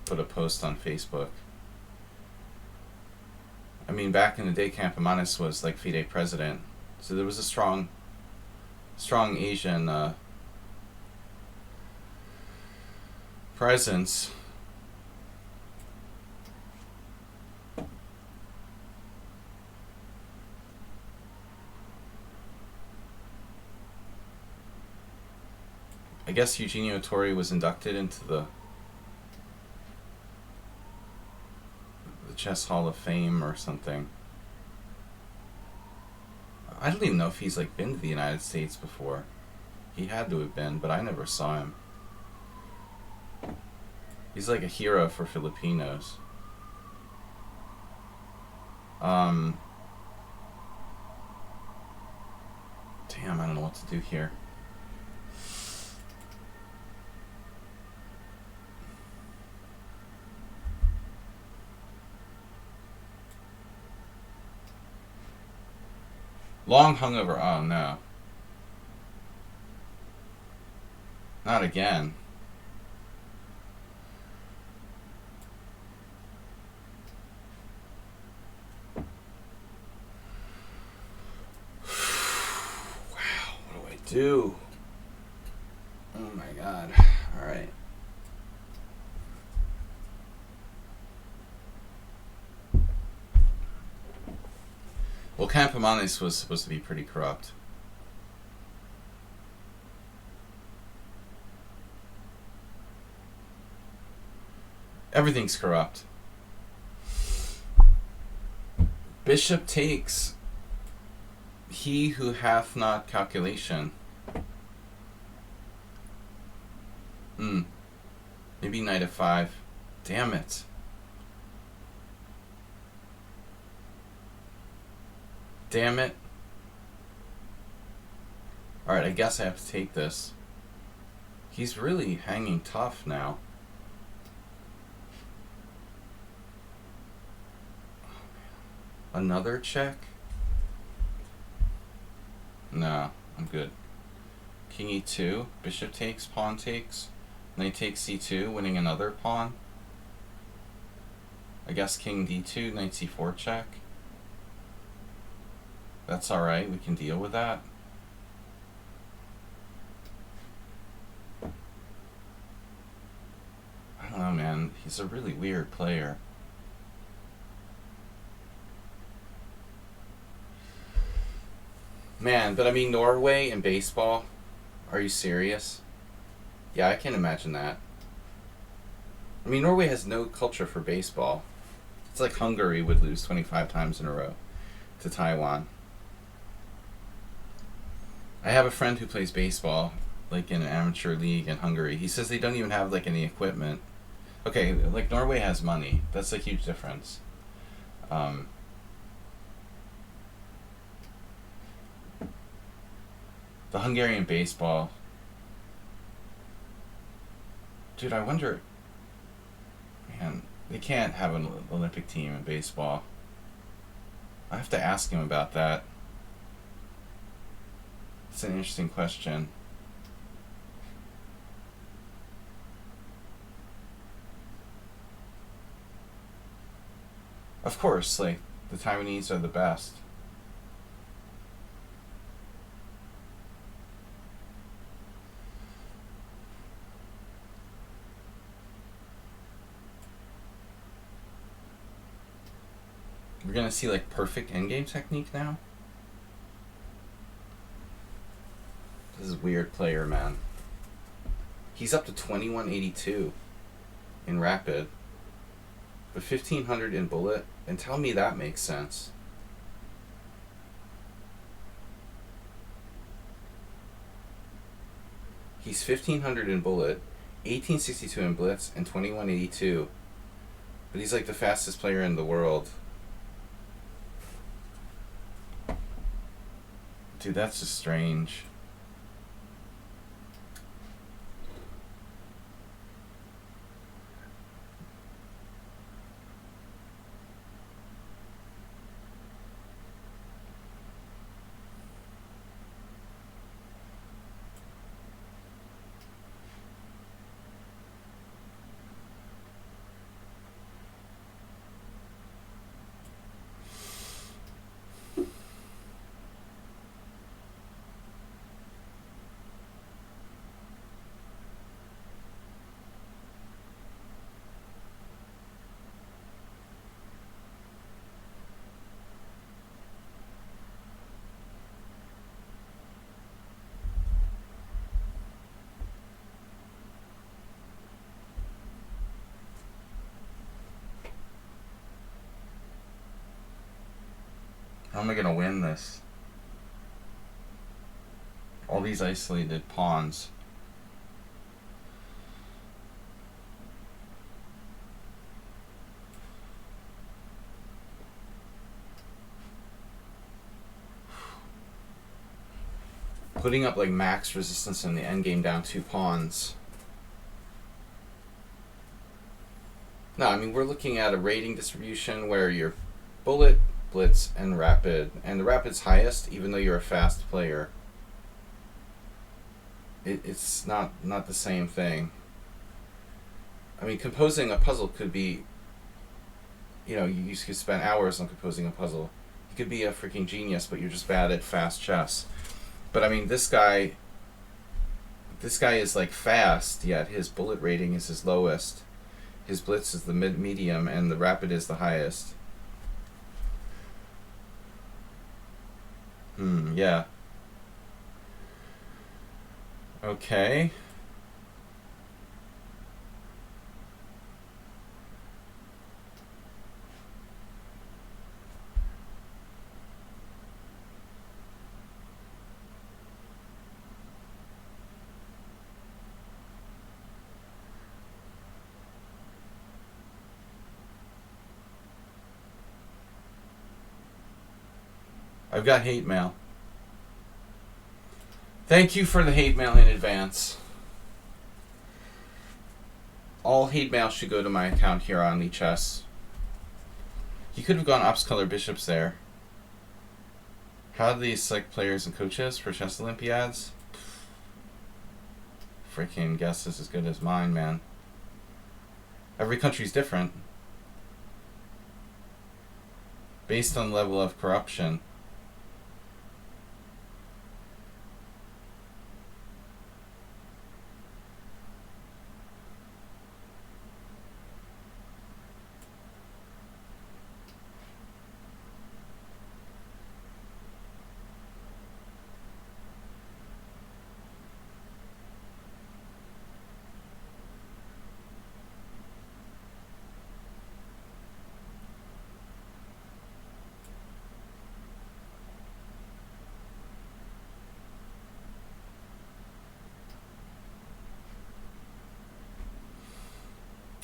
put a post on Facebook. I mean, back in the day, Campomanes was like FIDE president, so there was a strong Asian presence. I guess Eugenio Torre was inducted into the Chess Hall of Fame or something. I don't even know if he's like been to the United States before. He had to have been, but I never saw him. He's like a hero for Filipinos. Damn, I don't know what to do here. Long hungover. Oh no. Not again. Wow, what do I do? Oh my god. Alright. Well, Campomanes was supposed to be pretty corrupt. Everything's corrupt. Bishop takes. He who hath not calculation. Maybe knight f5. Damn it. Damn it. Alright, I guess I have to take this. He's really hanging tough now. Another check? No, I'm good. King e2, bishop takes, pawn takes, knight takes c2, winning another pawn. I guess king d2, knight c4 check. That's alright, we can deal with that. I don't know, man. He's a really weird player. Man, but I mean, Norway and baseball? Are you serious? Yeah, I can't imagine that. I mean, Norway has no culture for baseball. It's like Hungary would lose 25 times in a row to Taiwan. I have a friend who plays baseball, like in an amateur league in Hungary. He says they don't even have like any equipment. Okay, like Norway has money. That's a huge difference. The Hungarian baseball. Dude, I wonder. Man, they can't have an Olympic team in baseball. I have to ask him about that. It's an interesting question. Of course, like, the Taiwanese are the best. We're gonna see like perfect endgame technique now. This is a weird player, man. He's up to 2182 in rapid, but 1500 in bullet, and tell me that makes sense. He's 1500 in bullet, 1862 in blitz, and 2182. But he's like the fastest player in the world. Dude, that's just strange. How am I gonna win this? All these isolated pawns. Putting up like max resistance in the endgame down 2 pawns. No, I mean, we're looking at a rating distribution where you're bullet, blitz, and rapid. And the rapid's highest, even though you're a fast player. It's not the same thing. I mean, composing a puzzle could be, you could spend hours on composing a puzzle. You could be a freaking genius, but you're just bad at fast chess. But I mean, this guy is like fast, yet his bullet rating is his lowest. His blitz is the medium, and the rapid is the highest. Yeah. Okay. I've got hate mail. Thank you for the hate mail in advance. All hate mail should go to my account here on lichess. You could have gone ops color bishops there. How do they select players and coaches for chess Olympiads? Freaking guess is as good as mine, man. Every country's different. Based on level of corruption.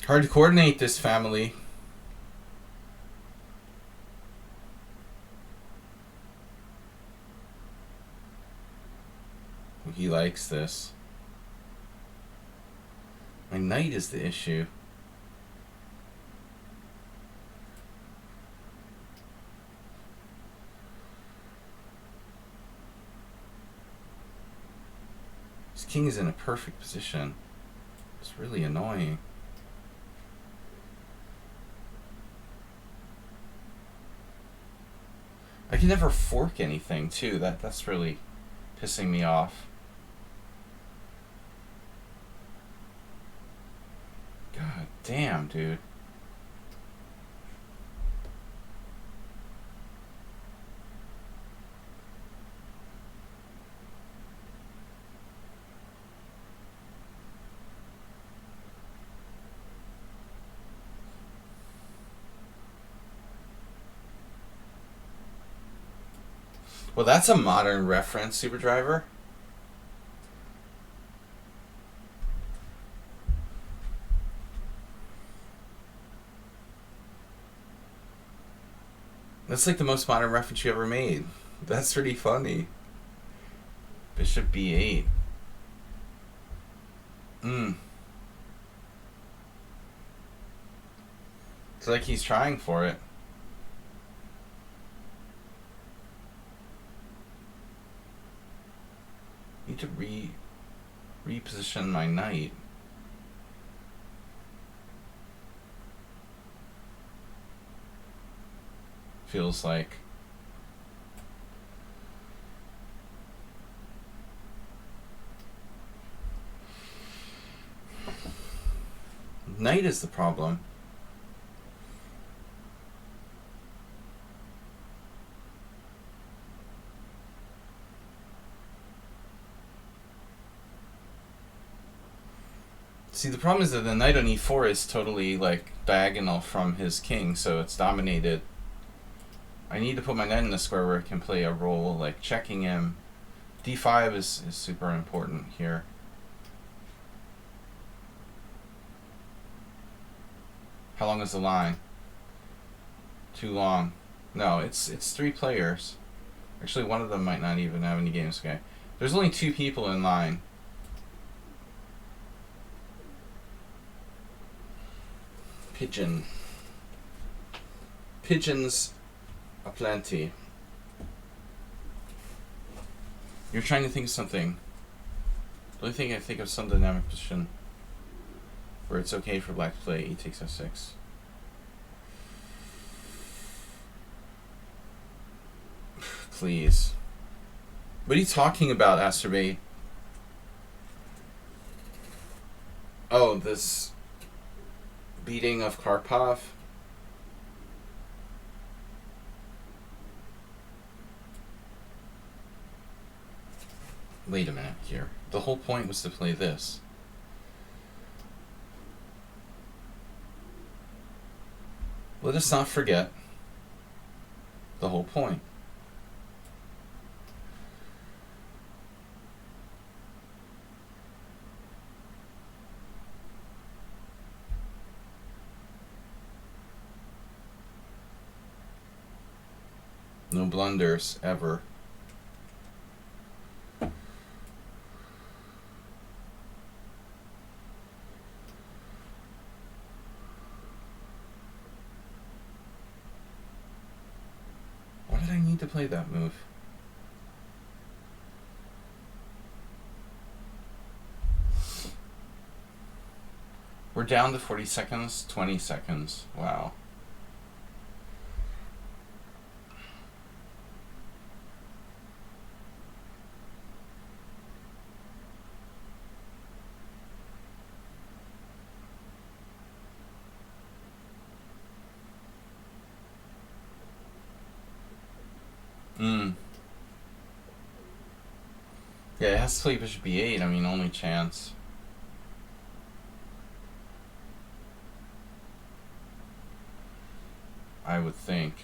Hard to coordinate this family. He likes this. My knight is the issue. His king is in a perfect position. It's really annoying. I can never fork anything too. That's really pissing me off. God damn, dude. Well, that's a modern reference, Super Driver. That's like the most modern reference you ever made. That's pretty funny. Bishop b8. It's like he's trying for it. Need to reposition my knight. Feels like. Knight is the problem. See, the problem is that the knight on e4 is totally like diagonal from his king, so it's dominated. I need to put my knight in the square where it can play a role, like checking him. d5 is super important here. How long is the line? Too long. No, it's 3 players. Actually, one of them might not even have any games. Okay, there's only 2 people in line. Pigeon. Pigeons aplenty. You're trying to think of something. The only thing I think of some dynamic position where it's okay for black to play e takes f6. Please. What are you talking about, Asterbate? Oh, this beating of Karpov? Wait a minute here. The whole point was to play this. Let us not forget the whole point. No blunders, ever. Why did I need to play that move? We're down to 40 seconds, 20 seconds. Wow. Yeah, it has to play bishop b8. I mean, only chance. I would think.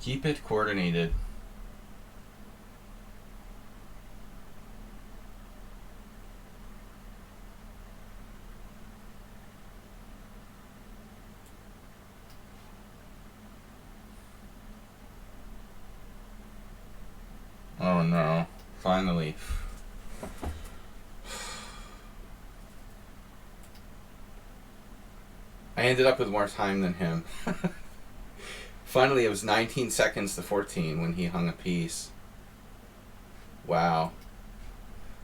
Keep it coordinated. Oh no. Finally. I ended up with more time than him. Finally, it was 19 seconds to 14 when he hung a piece. Wow.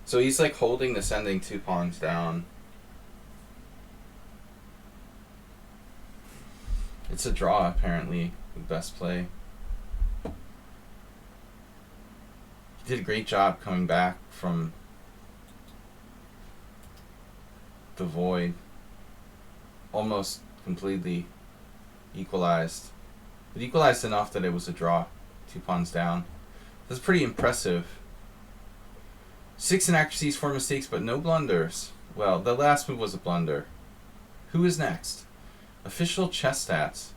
So he's like holding the sending 2 pawns down. It's a draw, apparently, with best play. He did a great job coming back from the void. Almost completely equalized. But equalized enough that it was a draw. 2 pawns down. That's pretty impressive. 6 inaccuracies, 4 mistakes, but no blunders. Well, the last move was a blunder. Who is next? Official chess stats.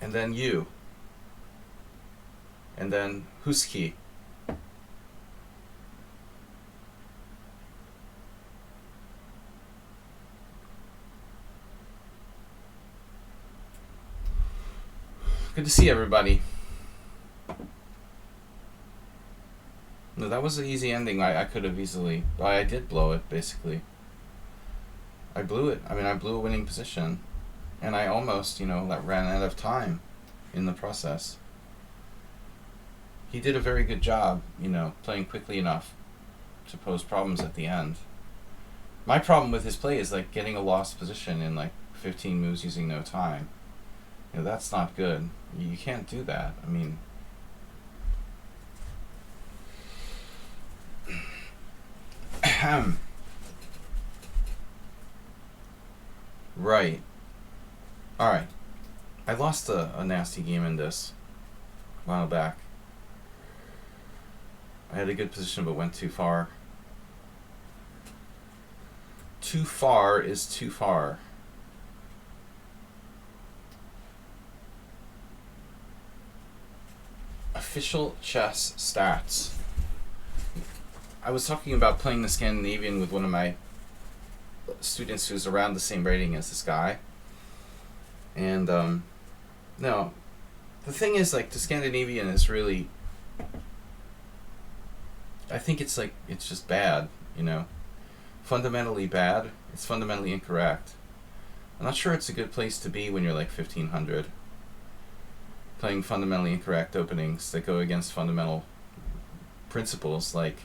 And then you. And then Husky. Good to see everybody. No, that was an easy ending. I could have easily... I did blow it, basically. I blew it. I mean, I blew a winning position. And I almost, ran out of time in the process. He did a very good job, playing quickly enough to pose problems at the end. My problem with his play is, getting a lost position in, 15 moves using no time. That's not good. You can't do that. I mean... Right. Alright. I lost a nasty game in this a while back. I had a good position but went too far. Too far is too far. Official chess stats. I was talking about playing the Scandinavian with one of my students who's around the same rating as this guy. And, no. The thing is, the Scandinavian is really... I think it's just bad, Fundamentally bad. It's fundamentally incorrect. I'm not sure it's a good place to be when you're 1500. Playing fundamentally incorrect openings that go against fundamental principles like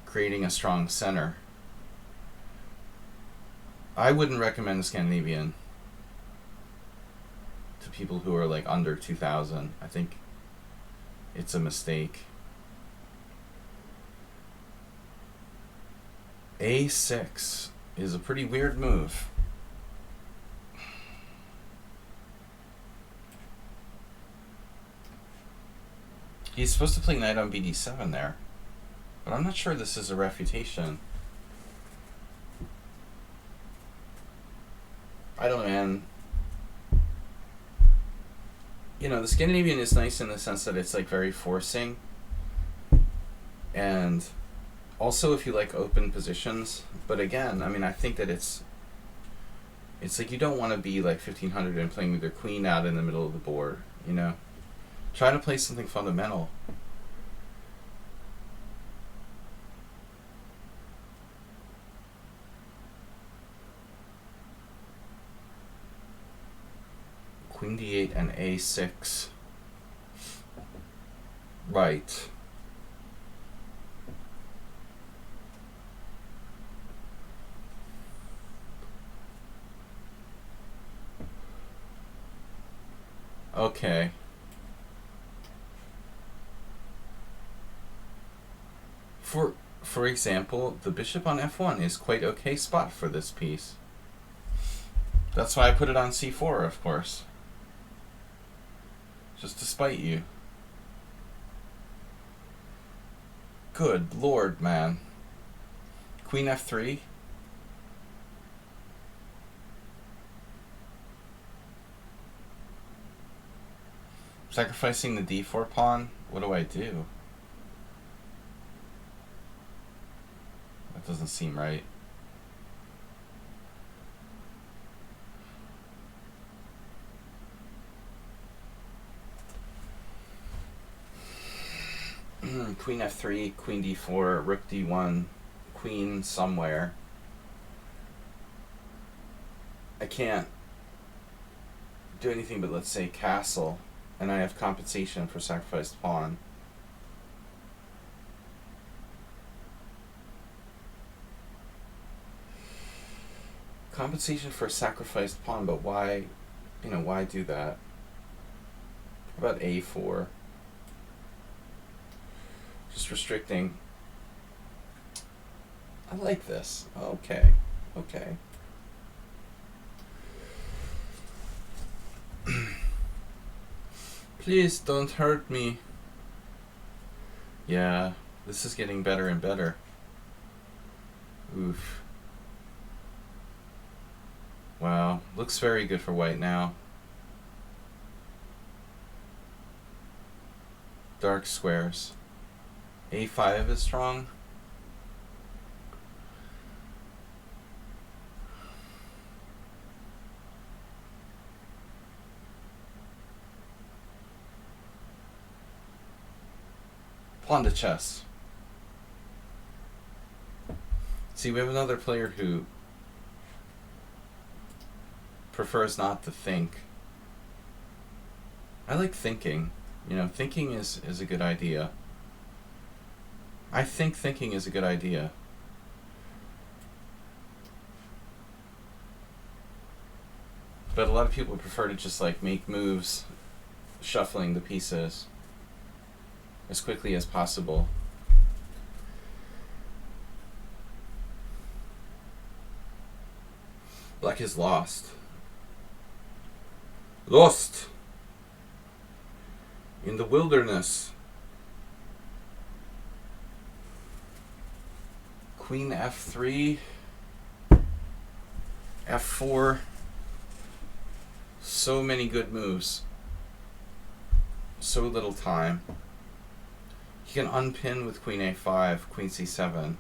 creating a strong center. I wouldn't recommend the Scandinavian to people who are under 2000. I think it's a mistake. A6 is a pretty weird move. He's supposed to play knight on bd7 there, but I'm not sure this is a refutation. I don't know, man. You know, the Scandinavian is nice in the sense that it's like very forcing, and also if you like open positions. But again, I mean, I think that it's like you don't want to be like 1500 and playing with your queen out in the middle of the board, you know? Try to play something fundamental. Queen d8 and a6. Right. Okay. For example, the bishop on f1 is quite okay spot for this piece. That's why I put it on c4, of course. Just to spite you. Good lord, man. Queen f3. Sacrificing the d4 pawn? What do I do? That doesn't seem right. Queen f3, queen d4, rook d1, queen somewhere. I can't do anything but, let's say, castle, and I have compensation for sacrificed pawn. Compensation for a sacrificed pawn, but why, why do that? How about a4? Just restricting. I like this. Okay. Please don't hurt me. Yeah, this is getting better and better. Oof. Wow, looks very good for white now. Dark squares. a5 is strong. Pawn to chess. See, we have another player who prefers not to think. I like thinking. Thinking is a good idea. I think thinking is a good idea. But a lot of people prefer to just like make moves, shuffling the pieces as quickly as possible. Black is lost. Lost in the wilderness. Queen f3, f4. So many good moves. So little time. He can unpin with queen a5, queen c7.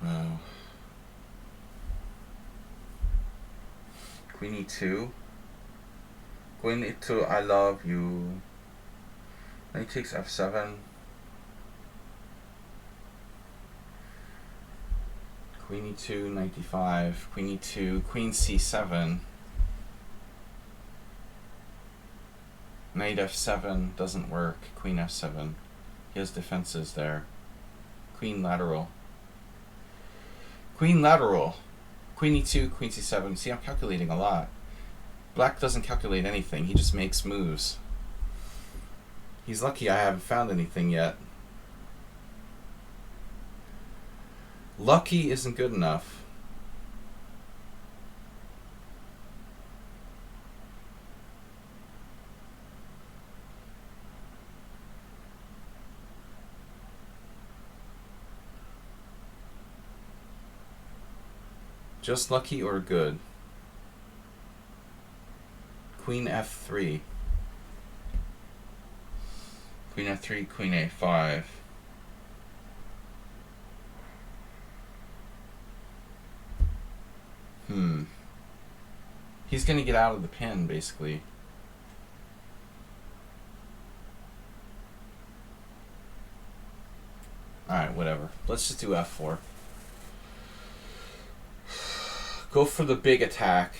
Wow. Queen e2. Queen e2, I love you. Knight takes f7. Queen e2, knight d5, queen e2, queen c7. Knight f7 doesn't work. Queen f7. He has defenses there. Queen lateral. Queen lateral. Queen e2, queen c7. See, I'm calculating a lot. Black doesn't calculate anything. He just makes moves. He's lucky I haven't found anything yet. Lucky isn't good enough. Just lucky or good? Queen f3. Queen f3, queen a5. He's gonna get out of the pin, basically. Alright, whatever. Let's just do f4. Go for the big attack.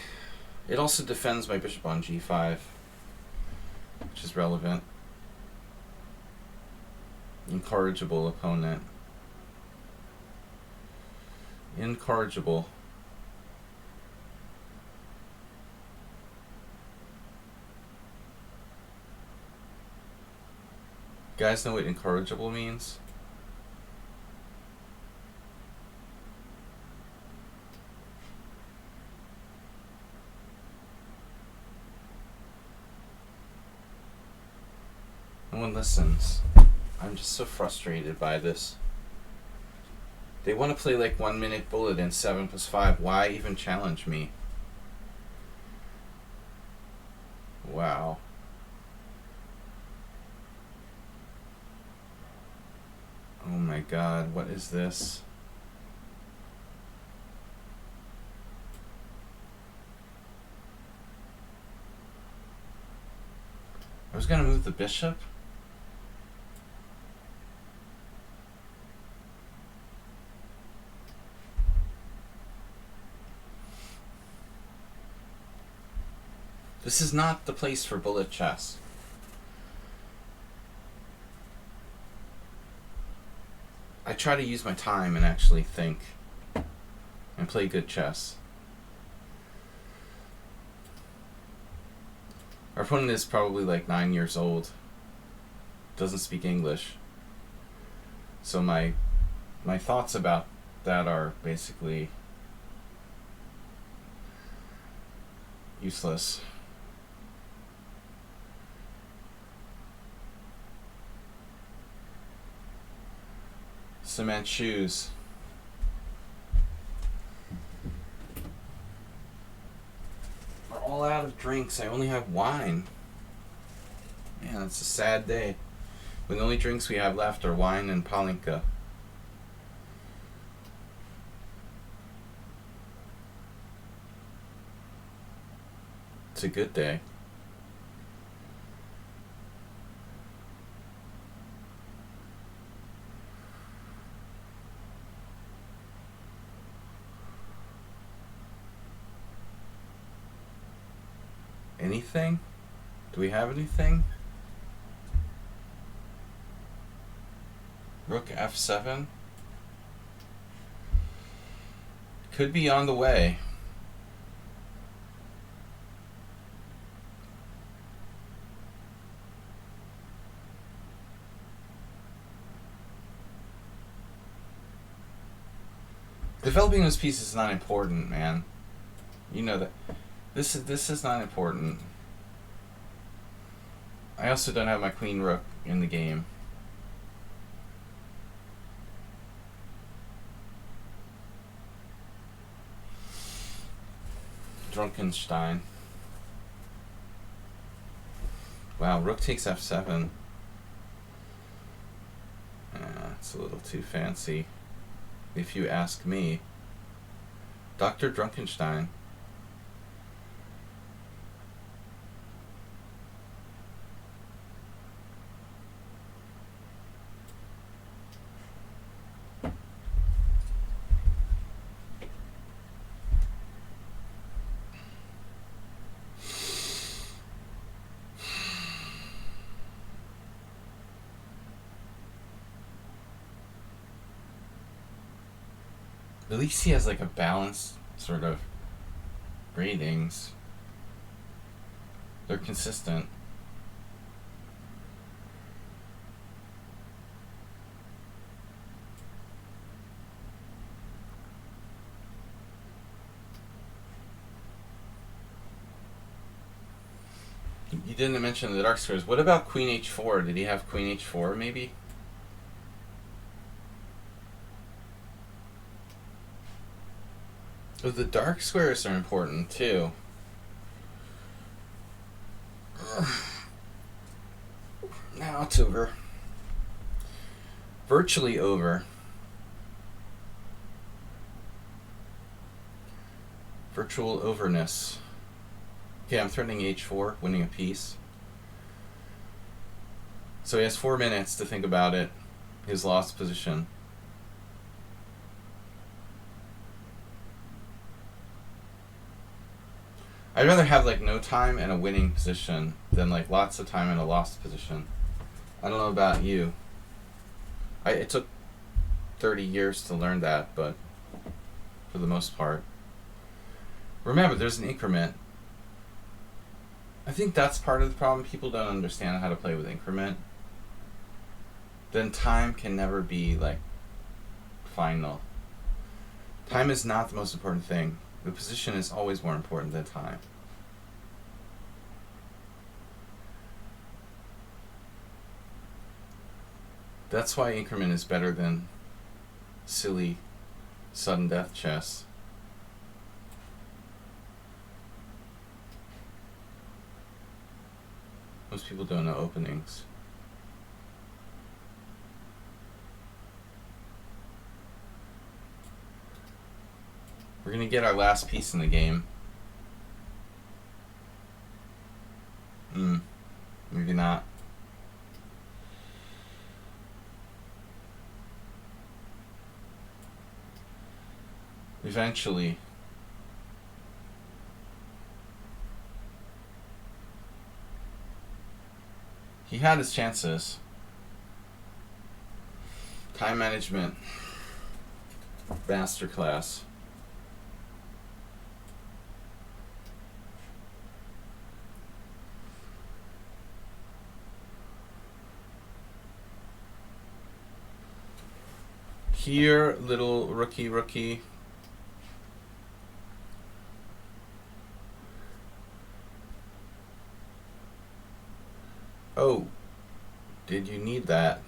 It also defends my bishop on g5, which is relevant. Incorrigible opponent. Incorrigible. You guys know what incorrigible means? No one listens. I'm just so frustrated by this. They want to play like 1 minute bullet in 7+5. Why even challenge me? Wow. Oh my god, what is this? I was gonna move the bishop. This is not the place for bullet chess. I try to use my time and actually think and play good chess. Our opponent is probably like 9 years old, doesn't speak English. So my thoughts about that are basically useless. Cement shoes. We're all out of drinks. I only have wine. Man, it's a sad day. When the only drinks we have left are wine and palinka. It's a good day. Anything? Do we have anything? Rook f7? Could be on the way. Developing this piece is not important, man. You know that. This is not important. I also don't have my queen rook in the game. Drunkenstein. Wow, rook takes f7. It's a little too fancy, if you ask me. Dr. Drunkenstein. At least he has like a balanced sort of ratings. They're consistent. You didn't mention the dark squares. What about queen h4? Did he have queen h4 maybe? Oh, the dark squares are important too. Now it's over. Virtually over. Virtual overness. Okay, I'm threatening h4, winning a piece. So he has 4 minutes to think about it. His lost position. I'd rather have like no time and a winning position than like lots of time and a lost position. I don't know about you. It took 30 years to learn that, but for the most part. Remember, there's an increment. I think that's part of the problem. People don't understand how to play with increment. Then time can never be like final. Time is not the most important thing. The position is always more important than time. That's why increment is better than silly sudden death chess. Most people don't know openings. We're going to get our last piece in the game. Maybe not. Eventually. He had his chances. Time management. Masterclass. Here, little rookie. Oh, did you need that?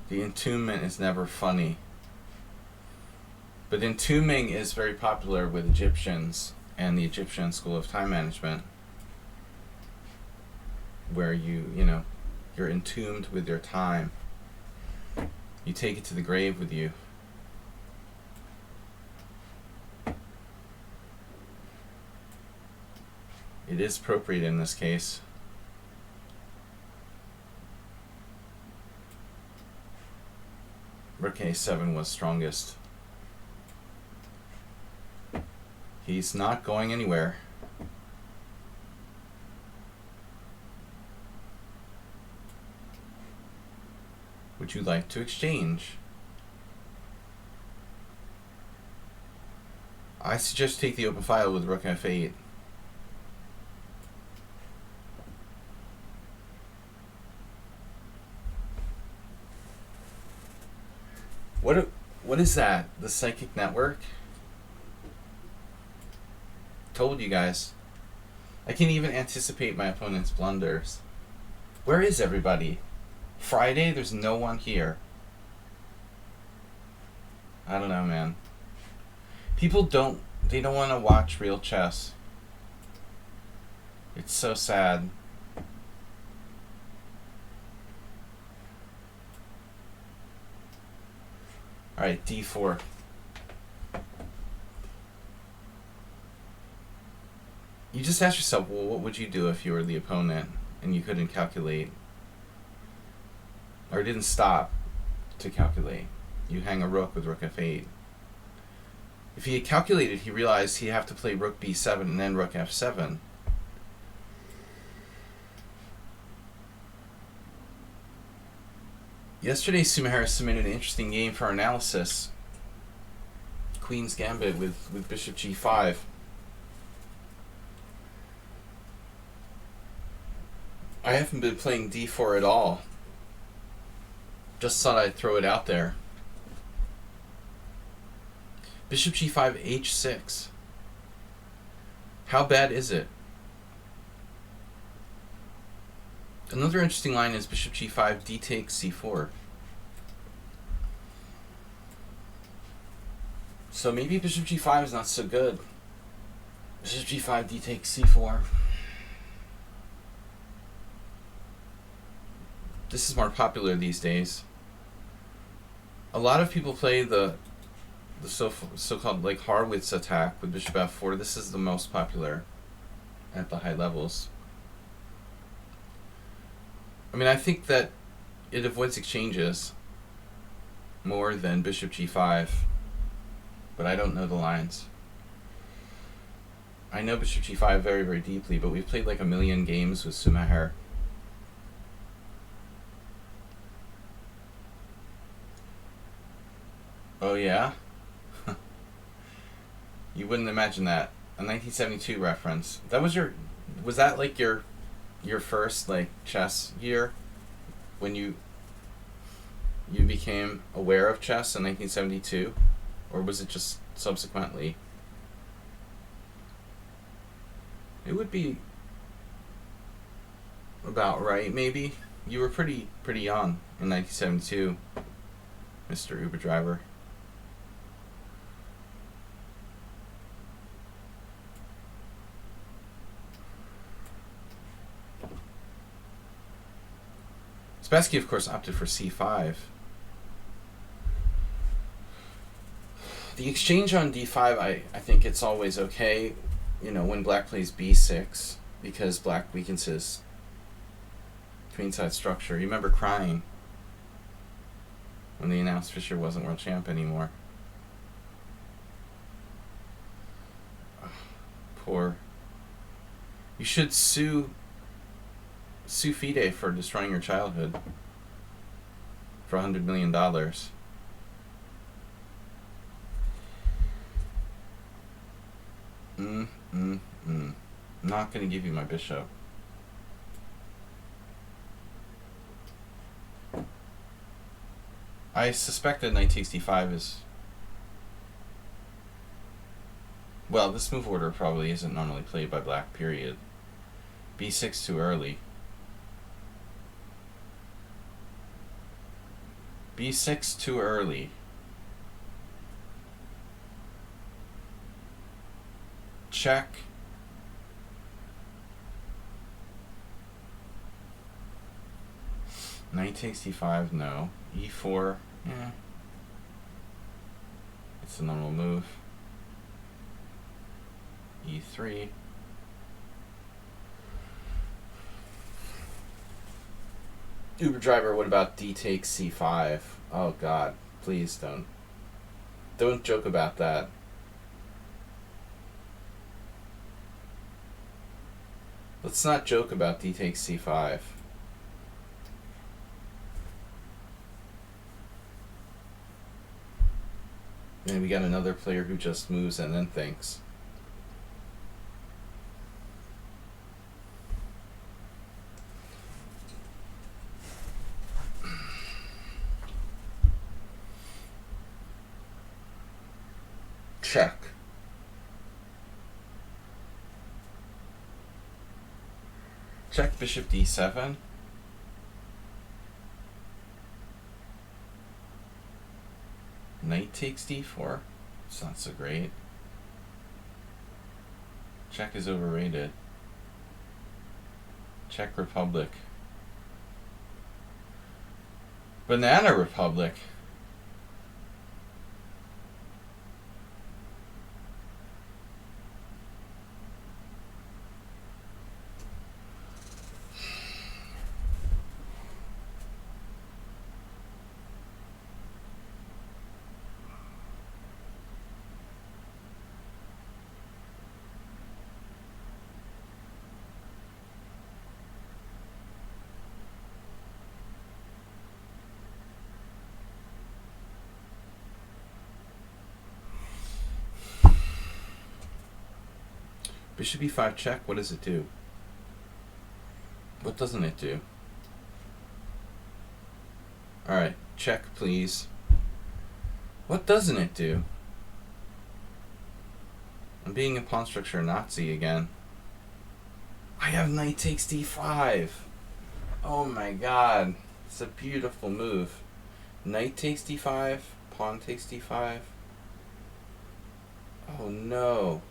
The entombment is never funny. But entombing is very popular with Egyptians and the Egyptian school of time management, where you're entombed with your time. You take it to the grave with you. It is appropriate in this case. Rook a7 was strongest. He's not going anywhere. Would you like to exchange? I suggest take the open file with Rook f8. What is that? The psychic network? Told you guys. I can even anticipate my opponent's blunders. Where is everybody? Friday, there's no one here. I don't know, man. People don't want to watch real chess. It's so sad. Alright, d4. You just ask yourself, well, what would you do if you were the opponent and you couldn't calculate? Or didn't stop to calculate? You hang a rook with rook f8. If he had calculated, he realized he'd have to play rook b7 and then rook f7. Yesterday, Sumahara submitted an interesting game for our analysis. Queen's Gambit with bishop g5. I haven't been playing d4 at all. Just thought I'd throw it out there. Bishop g5, h6. How bad is it? Another interesting line is bishop g5, d takes c4. So maybe bishop g5 is not so good. Bishop g5, d takes c4. This is more popular these days. A lot of people play the so-called like Harwitz attack with bishop f4. This is the most popular at the high levels. I mean, I think that it avoids exchanges more than bishop g5, but I don't know the lines. I know bishop g5 very, very deeply, but we've played like a million games with Sumahara. Oh yeah? You wouldn't imagine that. A 1972 reference. Was that like your first like chess year when you became aware of chess in 1972, or was it just subsequently? It would be about right, maybe. You were pretty young in 1972, Mr. Uber driver. Spassky, of course, opted for c5. The exchange on d5, I think it's always okay, when black plays b6, because black weakens his queenside structure. You remember crying when they announced Fischer wasn't world champ anymore. Poor. You should sue FIDE for destroying your childhood for $100 million. Not going to give you my bishop. I suspect that knight takes d5 is... Well, this move order probably isn't normally played by black, period. b6 too early. b6 too early. Check. Knight takes d5, no. e4, yeah. It's a normal move. e3. Uber driver, what about d takes c5? Oh god, please don't joke about that. Let's not joke about d takes c5. And we got another player who just moves and then thinks. Check. Check bishop d7. Knight takes d4. It's not so great. Check is overrated. Czech Republic. Banana Republic. Bishop e5 check. What does it do? What doesn't it do? Alright, check please. What doesn't it do? I'm being a pawn structure Nazi again. I have knight takes d5. Oh my god. It's a beautiful move. Knight takes d5, pawn takes d5. Oh no.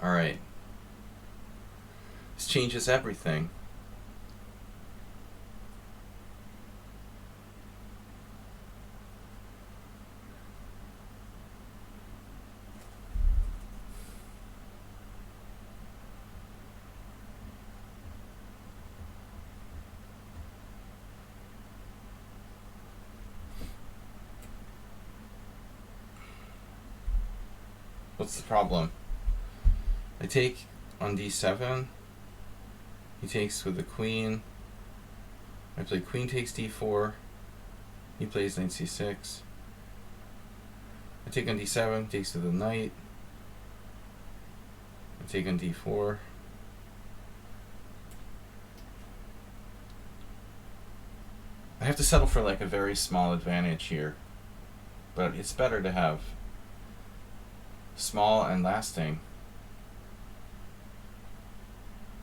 Alright. This changes everything. What's the problem? I take on d7. He takes with the queen. I play queen takes d4. He plays knight c6. I take on d7, takes with the knight. I take on d4. I have to settle for like a very small advantage here. But it's better to have small and lasting.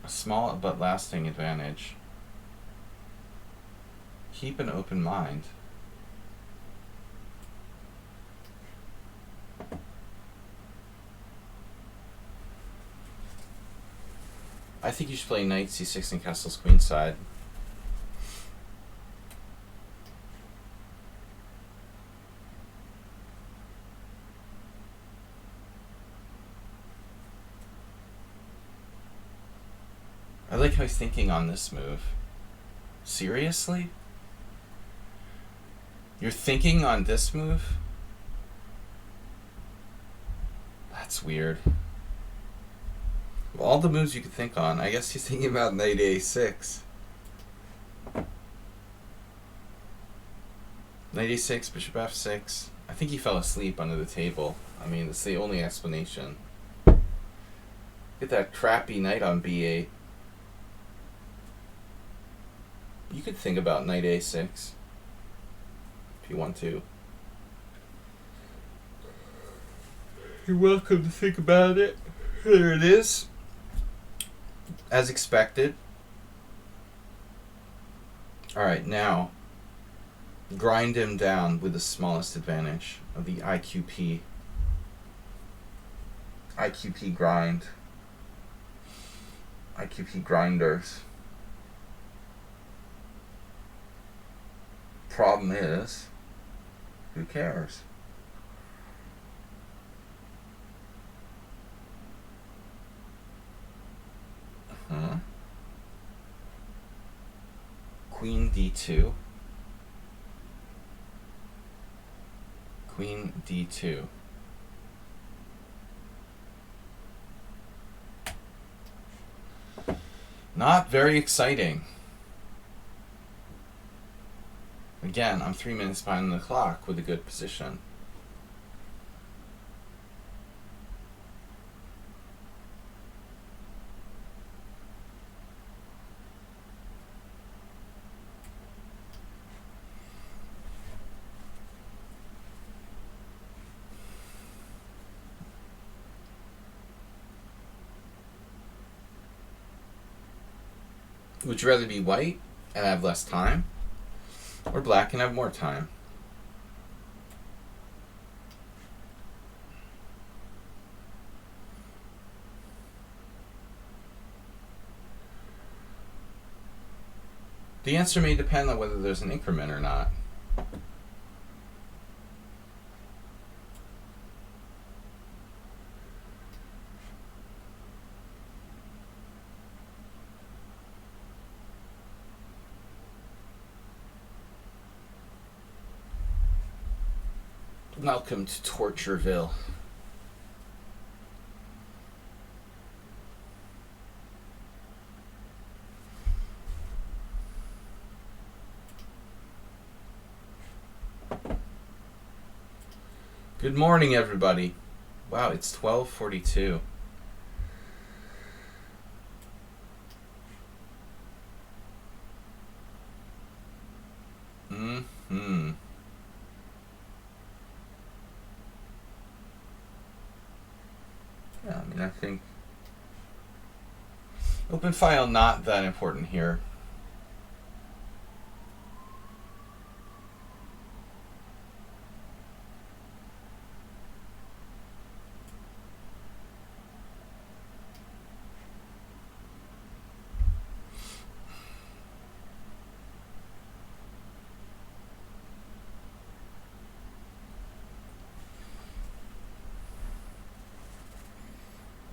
A small but lasting advantage. Keep an open mind. I think you should play knight c6 and castles queenside. I like how he's thinking on this move. Seriously? You're thinking on this move? That's weird. Of all the moves you could think on, I guess he's thinking about knight a6. Knight a6, bishop f6. I think he fell asleep under the table. I mean, it's the only explanation. Get that crappy knight on b8. You could think about knight a6 if you want to. You're welcome to think about it. There it is. As expected. Alright, now grind him down with the smallest advantage of the IQP. IQP grind. IQP grinders. Problem is, who cares? Queen d2. Queen d2. Not very exciting. Again, I'm 3 minutes behind the clock with a good position. Would you rather be white and have less time, or black and have more time? The answer may depend on whether there's an increment or not. Welcome to Tortureville. Good morning, everybody. Wow, it's 12:42. Mm-hmm. Yeah, I mean, I think open file not that important here.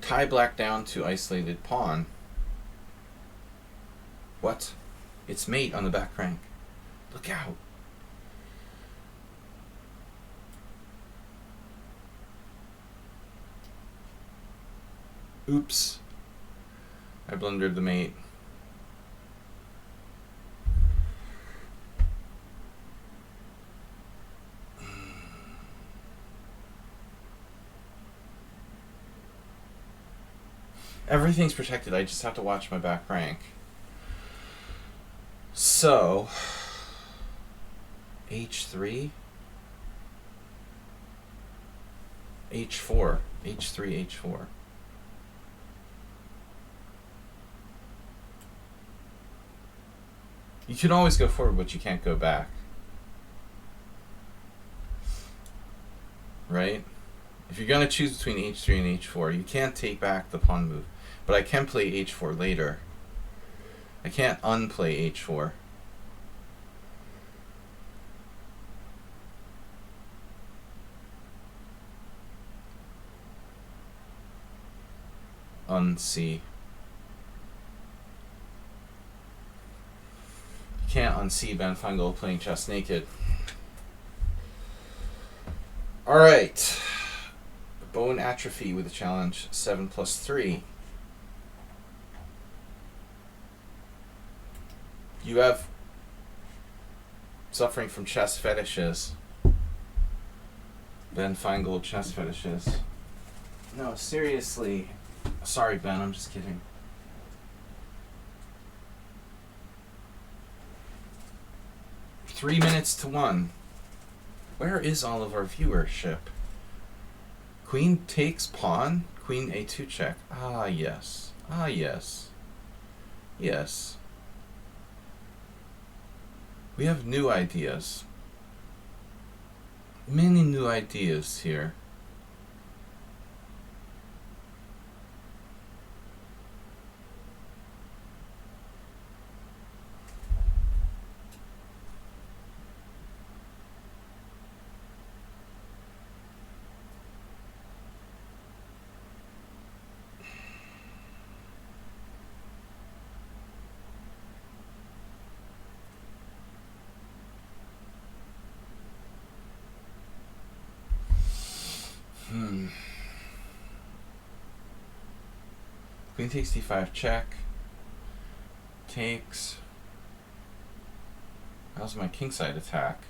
Tie black down to isolated pawn. What? It's mate on the back rank. Look out. Oops. I blundered the mate. Everything's protected. I just have to watch my back rank. So, h3, h4, h3, h4. You can always go forward, but you can't go back. Right? If you're going to choose between h3 and h4, you can't take back the pawn move. But I can play h4 later. I can't unplay h4. Un-C. You can't un-C Ben Fungal playing chess naked. Alright. Bone atrophy with a challenge 7+3. You have suffering from chess fetishes. Ben Feingold chess fetishes. No, seriously. Sorry, Ben, I'm just kidding. Three minutes to 1. Where is all of our viewership? Queen takes pawn. Queen a2 check. Ah, yes. Ah, yes. Yes. We have new ideas. Many new ideas here. Queen takes d5 check. Takes. How's my kingside attack?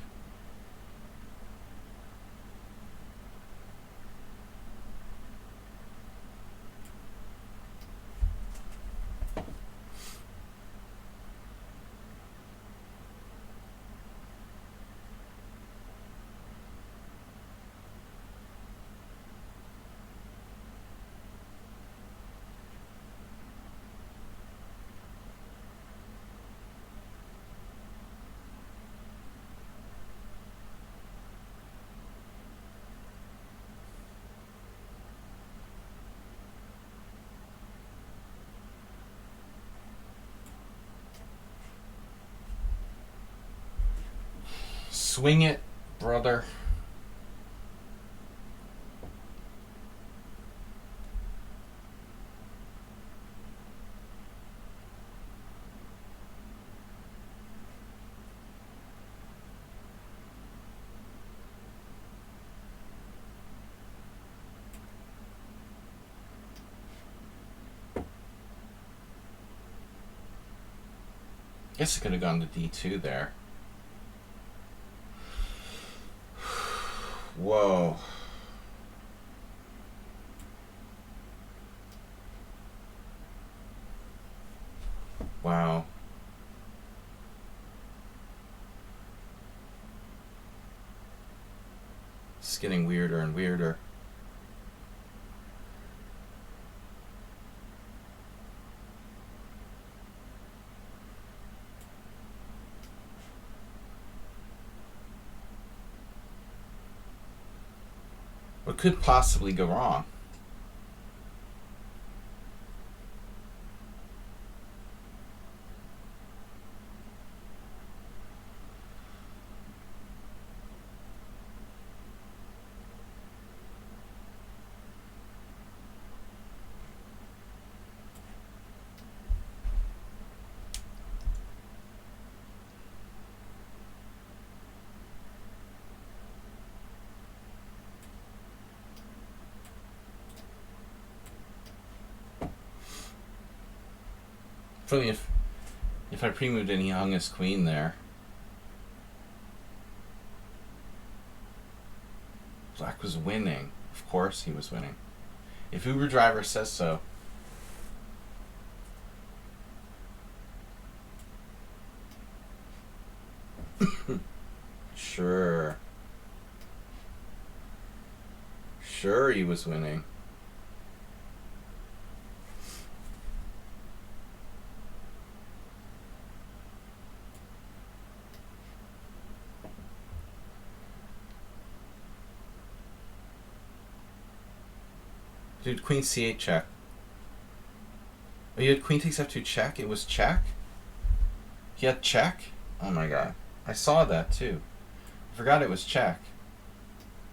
Swing it, brother. Guess I could have gone to d2 there. Whoa. Wow. It's getting weirder and weirder. What could possibly go wrong? Funny if I pre-moved and he hung his queen there. Black was winning. Of course he was winning. If Uber driver says so. Sure. Sure he was winning. Dude, queen c8 check. Oh, you had queen takes f2 check? It was check? He had check? Oh my god. I saw that too. I forgot it was check.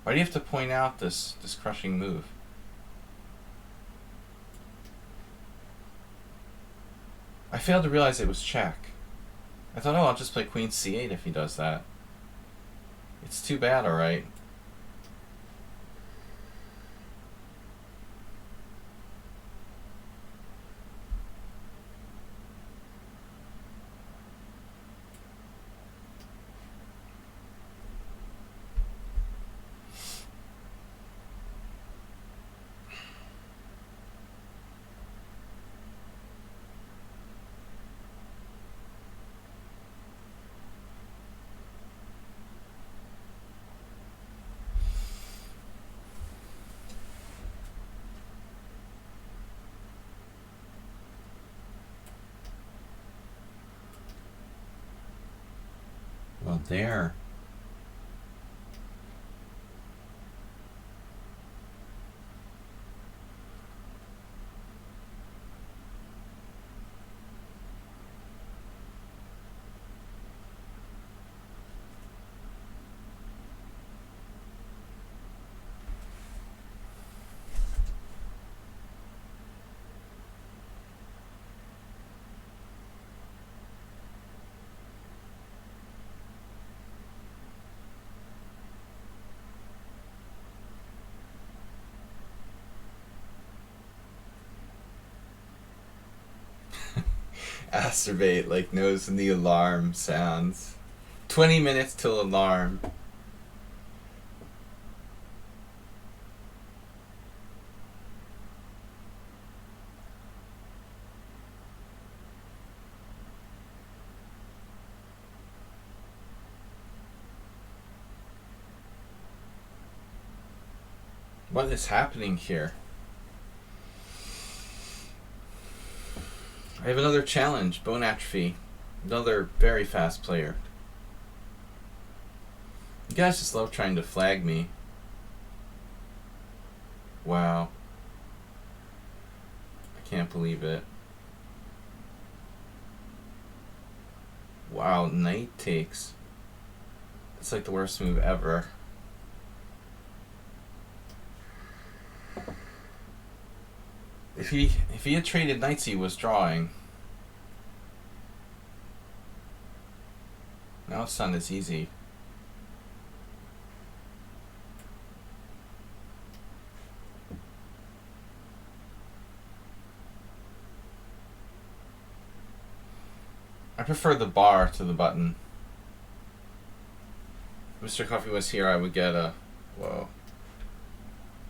Why do you have to point out this crushing move? I failed to realize it was check. I thought, oh, I'll just play queen c8 if he does that. It's too bad, alright. Well, there. Asturbate like knows when the alarm sounds. 20 minutes till alarm. What is happening here? I have another challenge, bone atrophy. Another very fast player. You guys just love trying to flag me. Wow. I can't believe it. Wow, knight takes. It's like the worst move ever. If he had traded knights, he was drawing. Now it's not as easy. I prefer the bar to the button. If Mr. Coffee was here, I would get a... Whoa.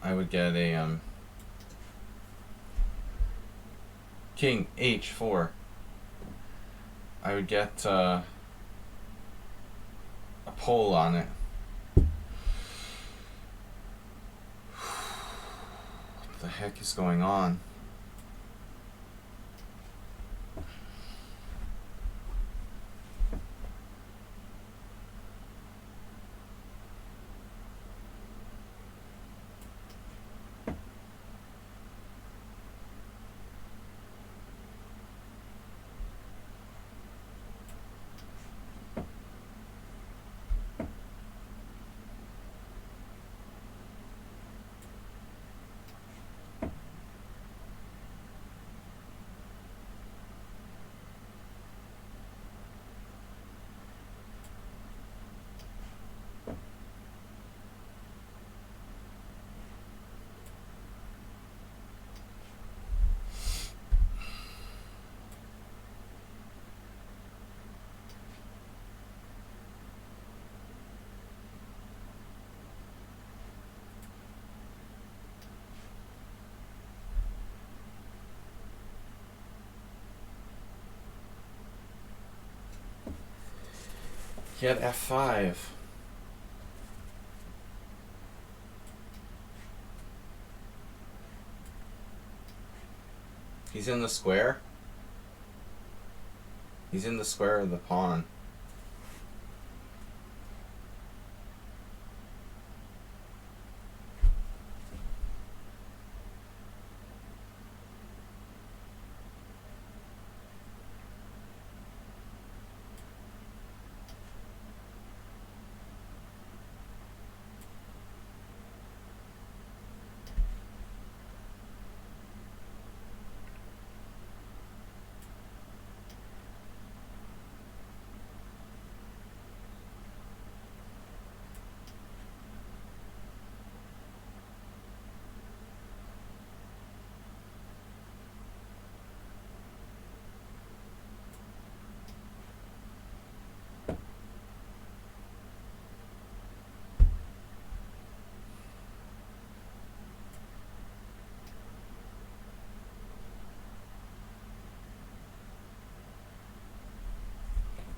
I would get a, King H4. I would get a pole on it. What the heck is going on? He had f5. He's in the square? He's in the square of the pawn.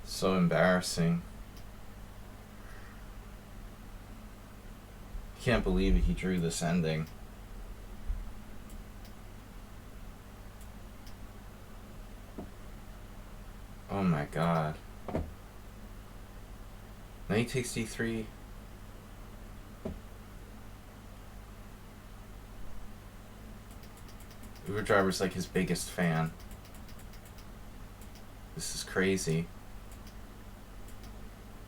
So embarrassing. Can't believe he drew this ending. Oh my god. Knight takes d3. Uber Driver's like his biggest fan. This is crazy.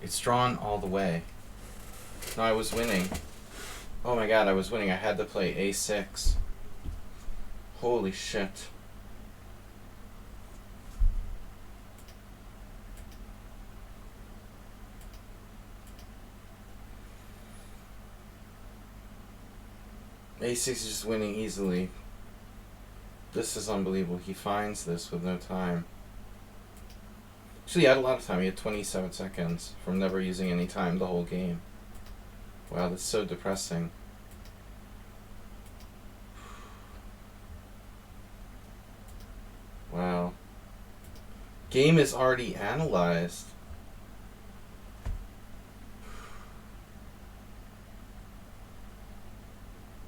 It's drawn all the way. No, I was winning. Oh my god, I was winning. I had to play a6. Holy shit. a6 is just winning easily. This is unbelievable. He finds this with no time. Actually, he had a lot of time. He had 27 seconds from never using any time the whole game. Wow, that's so depressing. Wow. Game is already analyzed.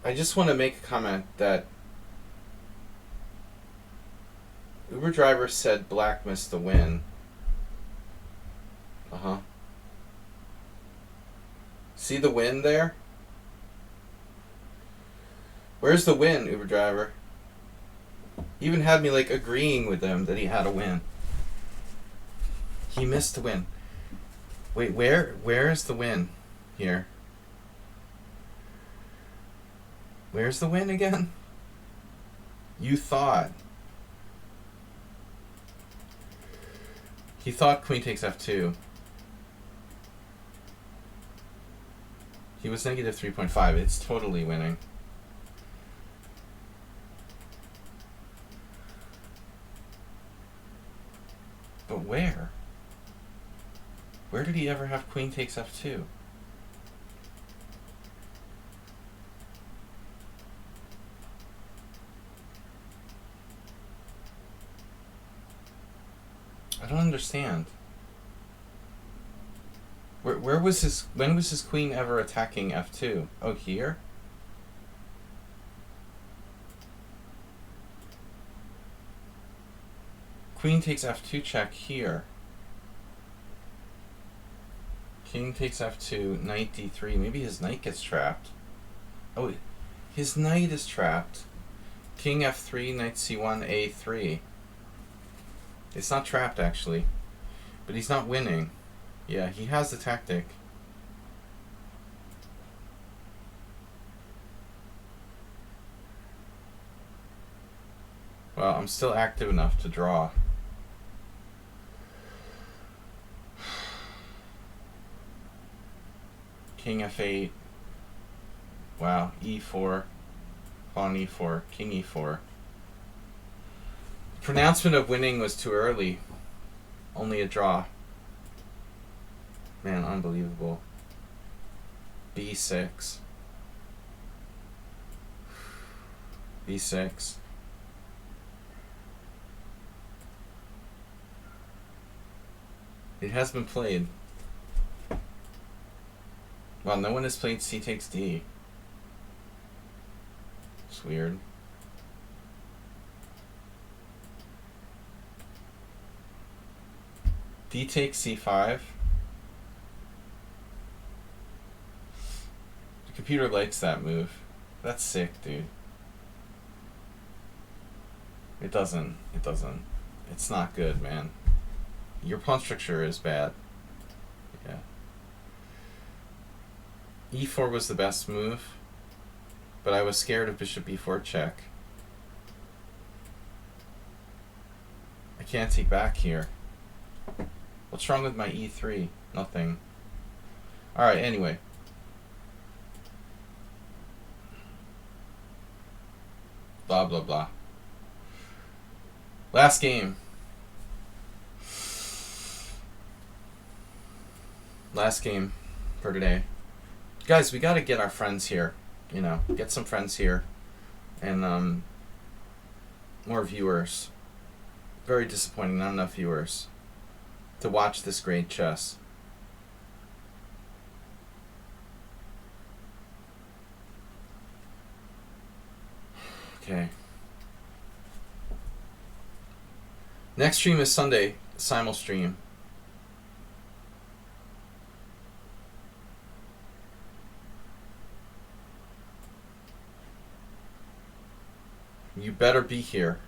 I just want to make a comment that Uber Driver said black missed the win. Uh-huh. See the win there? Where's the win, Uber Driver? He even had me like agreeing with him that he had a win. He missed the win. Wait, where is the win here? Where's the win again? You thought. He thought queen takes f2. He was negative 3.5. It's totally winning. But where? Where did he ever have queen takes f2? I don't understand. Where was his... When was his queen ever attacking f2? Oh, here? Queen takes f2 check here. King takes f2, knight d3. Maybe his knight gets trapped. Oh, his knight is trapped. King f3, knight c1, a3. It's not trapped, actually. But he's not winning. Yeah, he has the tactic. Well, I'm still active enough to draw. King f8. Wow, e4. Pawn e4. King e4. Pronouncement of winning was too early. Only a draw. Man, unbelievable. b6. b6. It has been played. Well, no one has played c takes d. It's weird. D takes c5. The computer likes that move. That's sick, dude. It doesn't. It doesn't. It's not good, man. Your pawn structure is bad. Yeah. e4 was the best move, but I was scared of bishop b4 check. I can't take back here. What's wrong with my e3? Nothing. Alright, anyway. Blah, blah, blah. Last game. Last game for today. Guys, we gotta get our friends here. You know, get some friends here. And, more viewers. Very disappointing, not enough viewers to watch this great chess. Okay. Next stream is Sunday, simul stream. You better be here.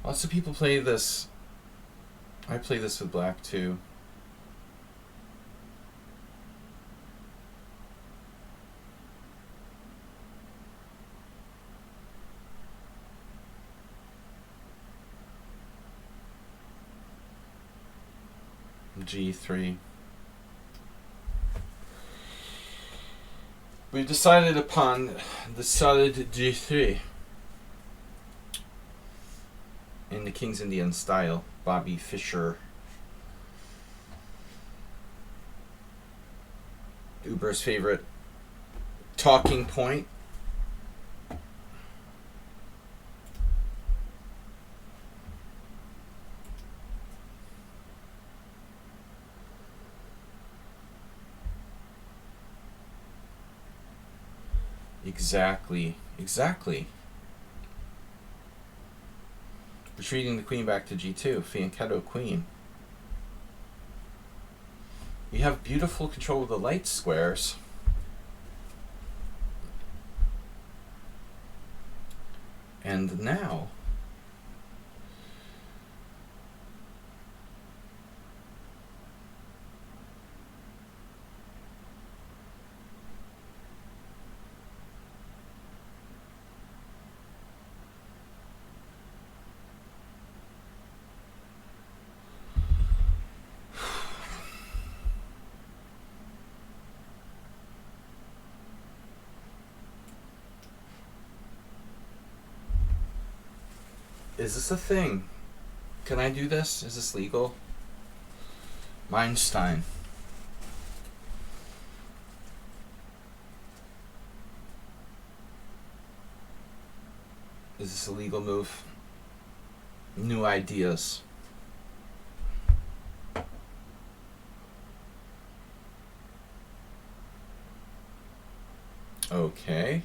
Lots of people play this. I play this with black too. G3. We've decided upon the solid G3 in the King's Indian style. Bobby Fischer. Uber's favorite talking point. Exactly. Retreating the queen back to g2. Fianchetto queen. You have beautiful control of the light squares. And now... Is this a thing? Can I do this? Is this legal? Meinstein. Is this a legal move? New ideas. Okay.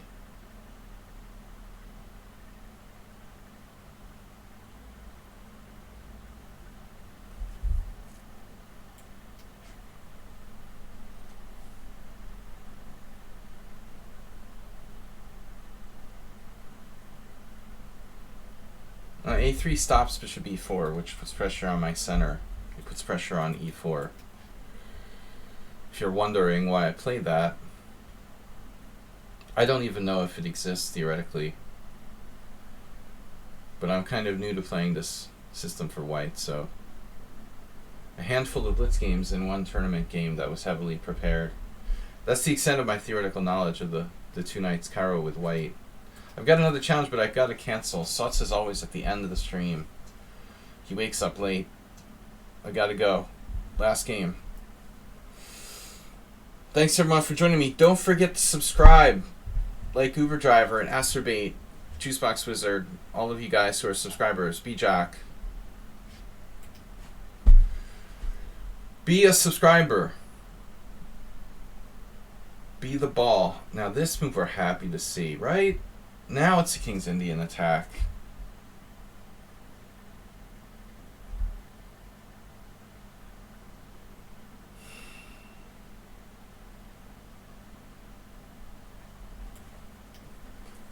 A3 stops bishop e4, which puts pressure on my center. It puts pressure on e4. If you're wondering why I played that, I don't even know if it exists theoretically. But I'm kind of new to playing this system for white, so a handful of blitz games in one tournament game that was heavily prepared. That's the extent of my theoretical knowledge of the two knights Caro with white. I've got another challenge, but I've got to cancel. Sots is always at the end of the stream. He wakes up late. I gotta go. Last game. Thanks everyone for joining me. Don't forget to subscribe. Like Uber Driver and Acerbate, Juicebox Wizard, all of you guys who are subscribers. B-Jock. Be a subscriber. Be the ball. Now this move we're happy to see, right? Now it's a King's Indian attack.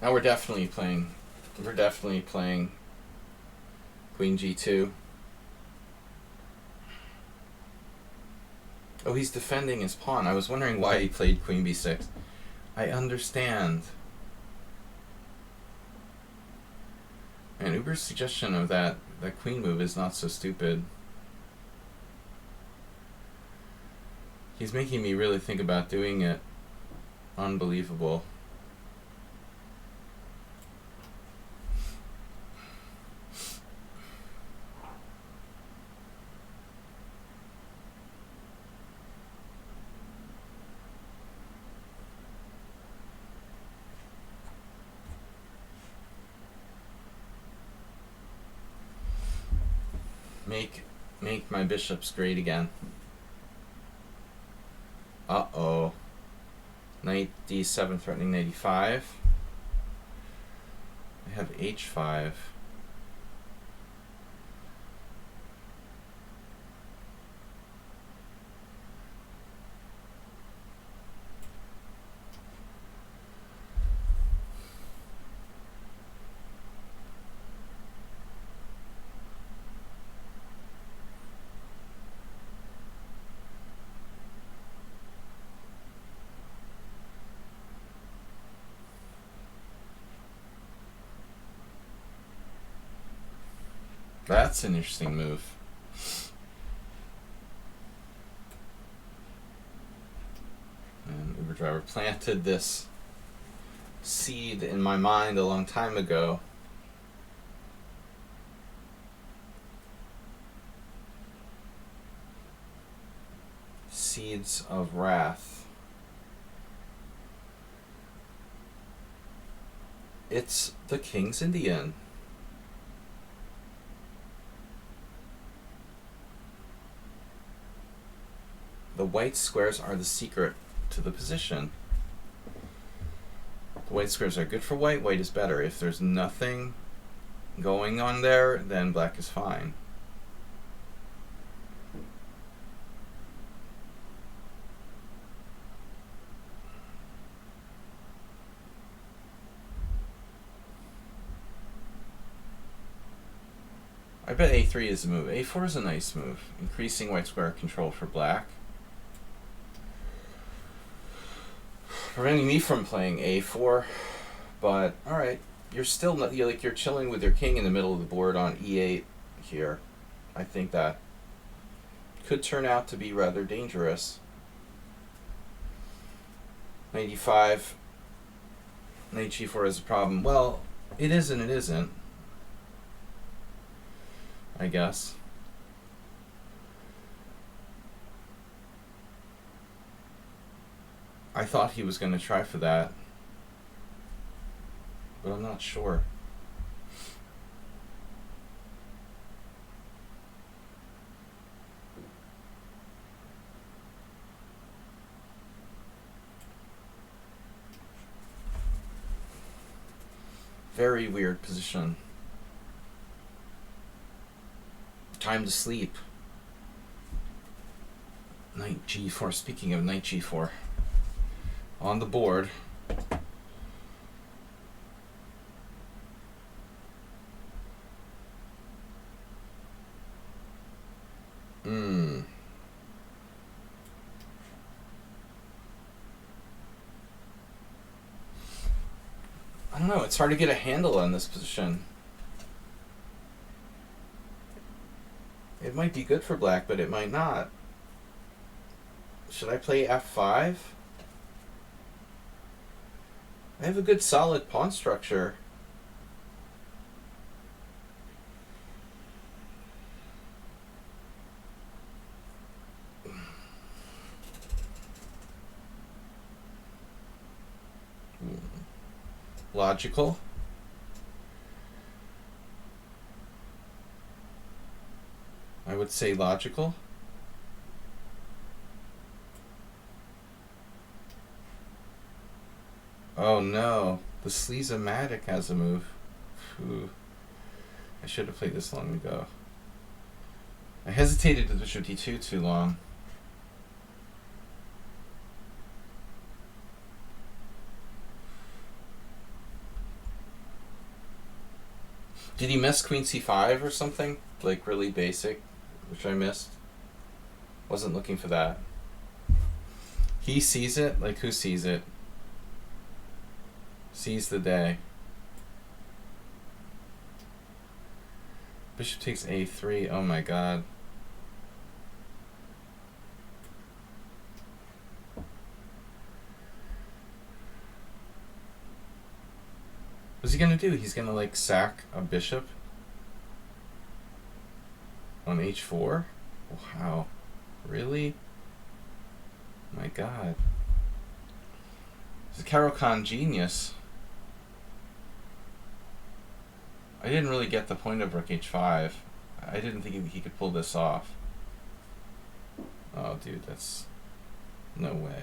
Now we're definitely playing Queen G2. Oh, he's defending his pawn. I was wondering why he played Queen B6. I understand. And Uber's suggestion of that queen move is not so stupid. He's making me really think about doing it. Unbelievable. Make my bishops great again. Uh-oh. Knight d7 threatening knight e5. I have h5. That's an interesting move. And Uber Driver planted this seed in my mind a long time ago. Seeds of Wrath. It's the King's Indian. The white squares are the secret to the position. The white squares are good for white. White is better. If there's nothing going on there, then black is fine. I bet a3 is the move. a4 is a nice move. Increasing white square control for black. Preventing me from playing a4, but alright. You're still not, you're chilling with your king in the middle of the board on e8 here. I think that could turn out to be rather dangerous. Knight e5. Knight g4 is a problem. Well, it is and it isn't. I guess. I thought he was going to try for that, but I'm not sure. Very weird position. Time to sleep. Knight g4. Speaking of knight g4. On the board. I don't know, it's hard to get a handle on this position. It might be good for black, but it might not. Should I play f5? I have a good solid pawn structure. Logical. I would say logical. Oh no, the Sleaze-O-Matic has a move. Phew. I should have played this long ago. I hesitated with bishop d2 too long. Did he miss queen c5 or something? Like really basic, which I missed? Wasn't looking for that. He sees it? Like who sees it? Sees the day. Bishop takes a3. Oh my god. What's he gonna do? He's gonna like sack a bishop on h4? Wow. Really? My god. This is Caro-Kann genius. I didn't really get the point of rook h5. I didn't think he could pull this off. Oh, dude, that's... no way.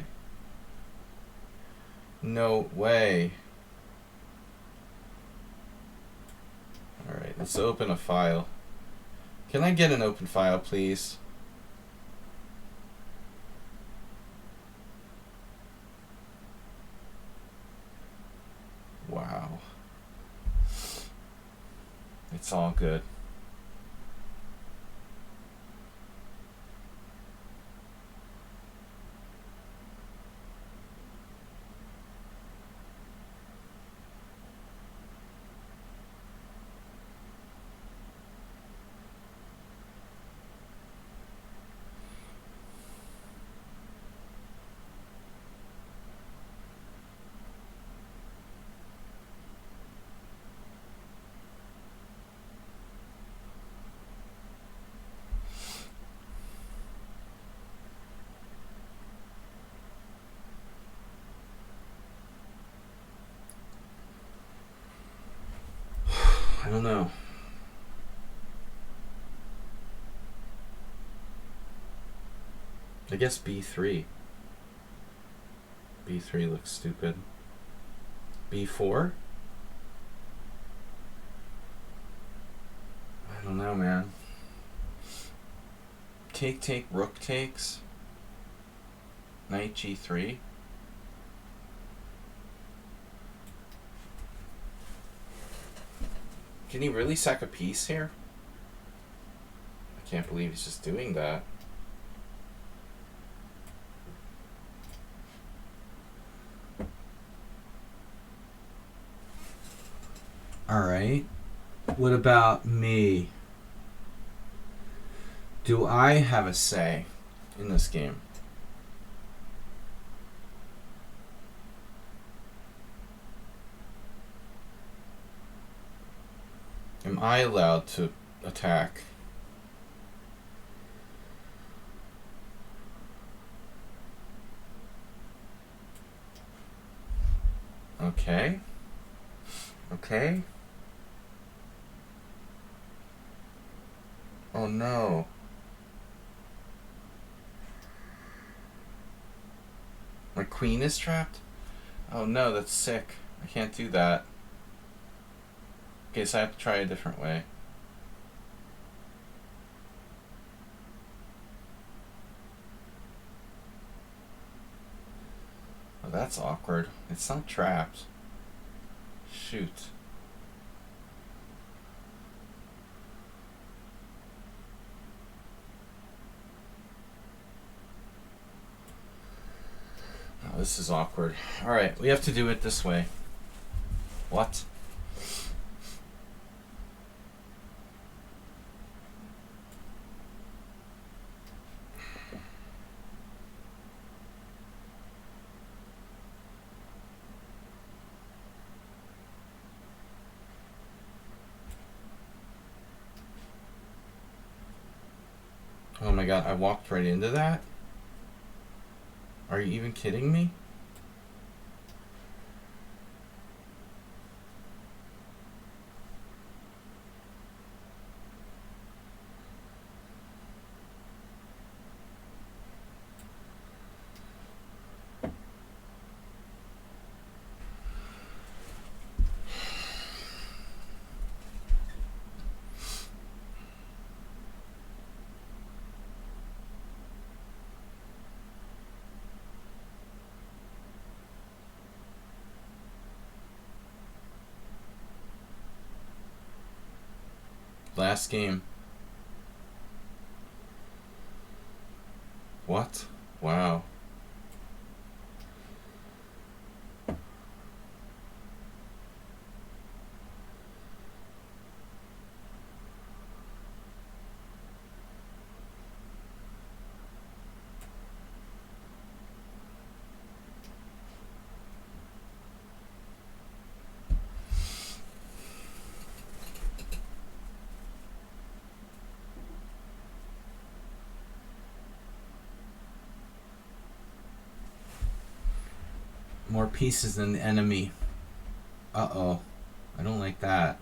No way. Alright, let's open a file. Can I get an open file, please? Wow. It's all good. I don't know. I guess b3. b3 looks stupid. b4? I don't know, man. Take, rook takes. Knight g3. Can he really sack a piece here? I can't believe he's just doing that. Alright. What about me? Do I have a say in this game? Am I allowed to attack? Okay. Okay. Oh no. My queen is trapped? Oh no, that's sick. I can't do that. Okay, so I have to try a different way. Oh, that's awkward. It's not trapped. Shoot. Oh, this is awkward. Alright, we have to do it this way. What? Oh my god, I walked right into that? Are you even kidding me? Last game. What? Wow. More pieces than the enemy. Uh-oh. I don't like that.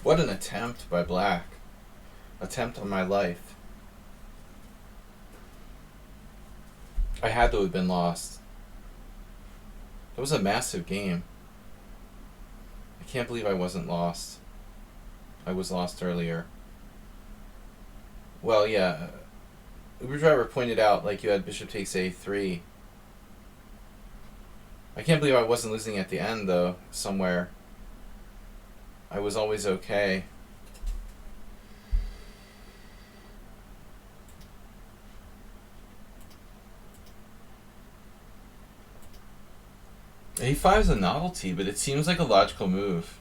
What an attempt by Black. Attempt on my life. I had to have been lost. It was a massive game. I can't believe I wasn't lost. I was lost earlier. Well, yeah. Uber driver pointed out, like, you had bishop takes a3. I can't believe I wasn't losing at the end, though, somewhere. I was always okay. A5 is a novelty, but it seems like a logical move.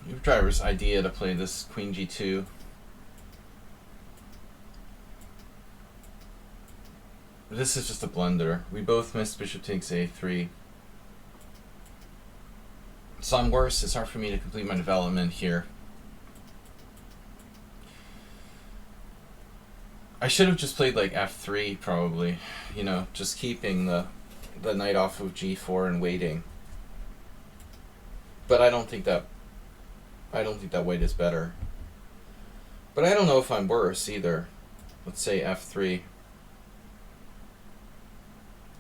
Uber driver's idea to play this queen g2. This is just a blunder. We both missed bishop takes a3. So I'm worse. It's hard for me to complete my development here. I should have just played like f3 probably. You know, just keeping the knight off of g4 and waiting. But I don't think that white is better. But I don't know if I'm worse either. Let's say f3.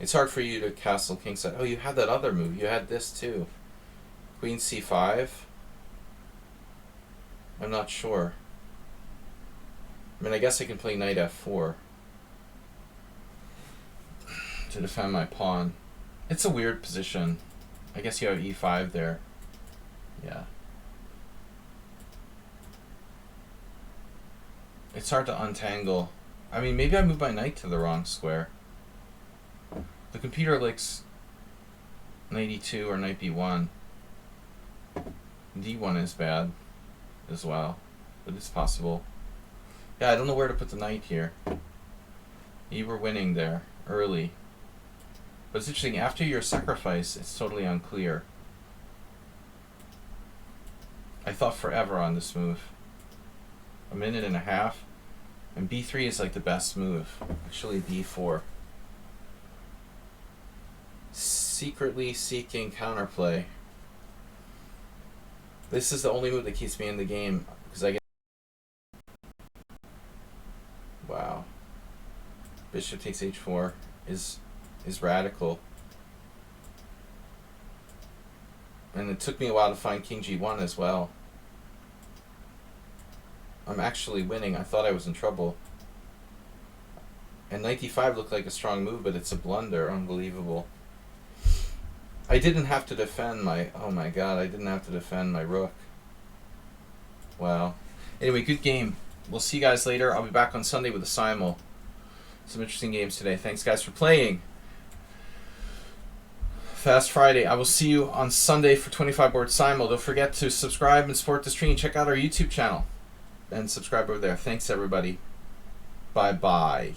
It's hard for you to castle kingside. Oh, you had that other move. You had this too. Queen c5. I'm not sure. I mean, I guess I can play knight f4 to defend my pawn. It's a weird position. I guess you have e5 there. Yeah. It's hard to untangle. I mean, maybe I moved my knight to the wrong square. The computer likes knight e2 or knight b1. d1 is bad as well, but it's possible. Yeah, I don't know where to put the knight here. You were winning there early. But it's interesting, after your sacrifice, it's totally unclear. I thought forever on this move. A minute and a half. And b3 is like the best move. Actually, b4. Secretly seeking counterplay. This is the only move that keeps me in the game, because I get... Wow. Bishop takes h4 is radical. And it took me a while to find king g1 as well. I'm actually winning. I thought I was in trouble. And knight d5 looked like a strong move, but it's a blunder. Unbelievable. I didn't have to defend my... Oh my god, I didn't have to defend my rook. Wow. Anyway, good game. We'll see you guys later. I'll be back on Sunday with a simul. Some interesting games today. Thanks, guys, for playing. Fast Friday. I will see you on Sunday for 25 board simul. Don't forget to subscribe and support the stream. Check out our YouTube channel and subscribe over there. Thanks, everybody. Bye-bye.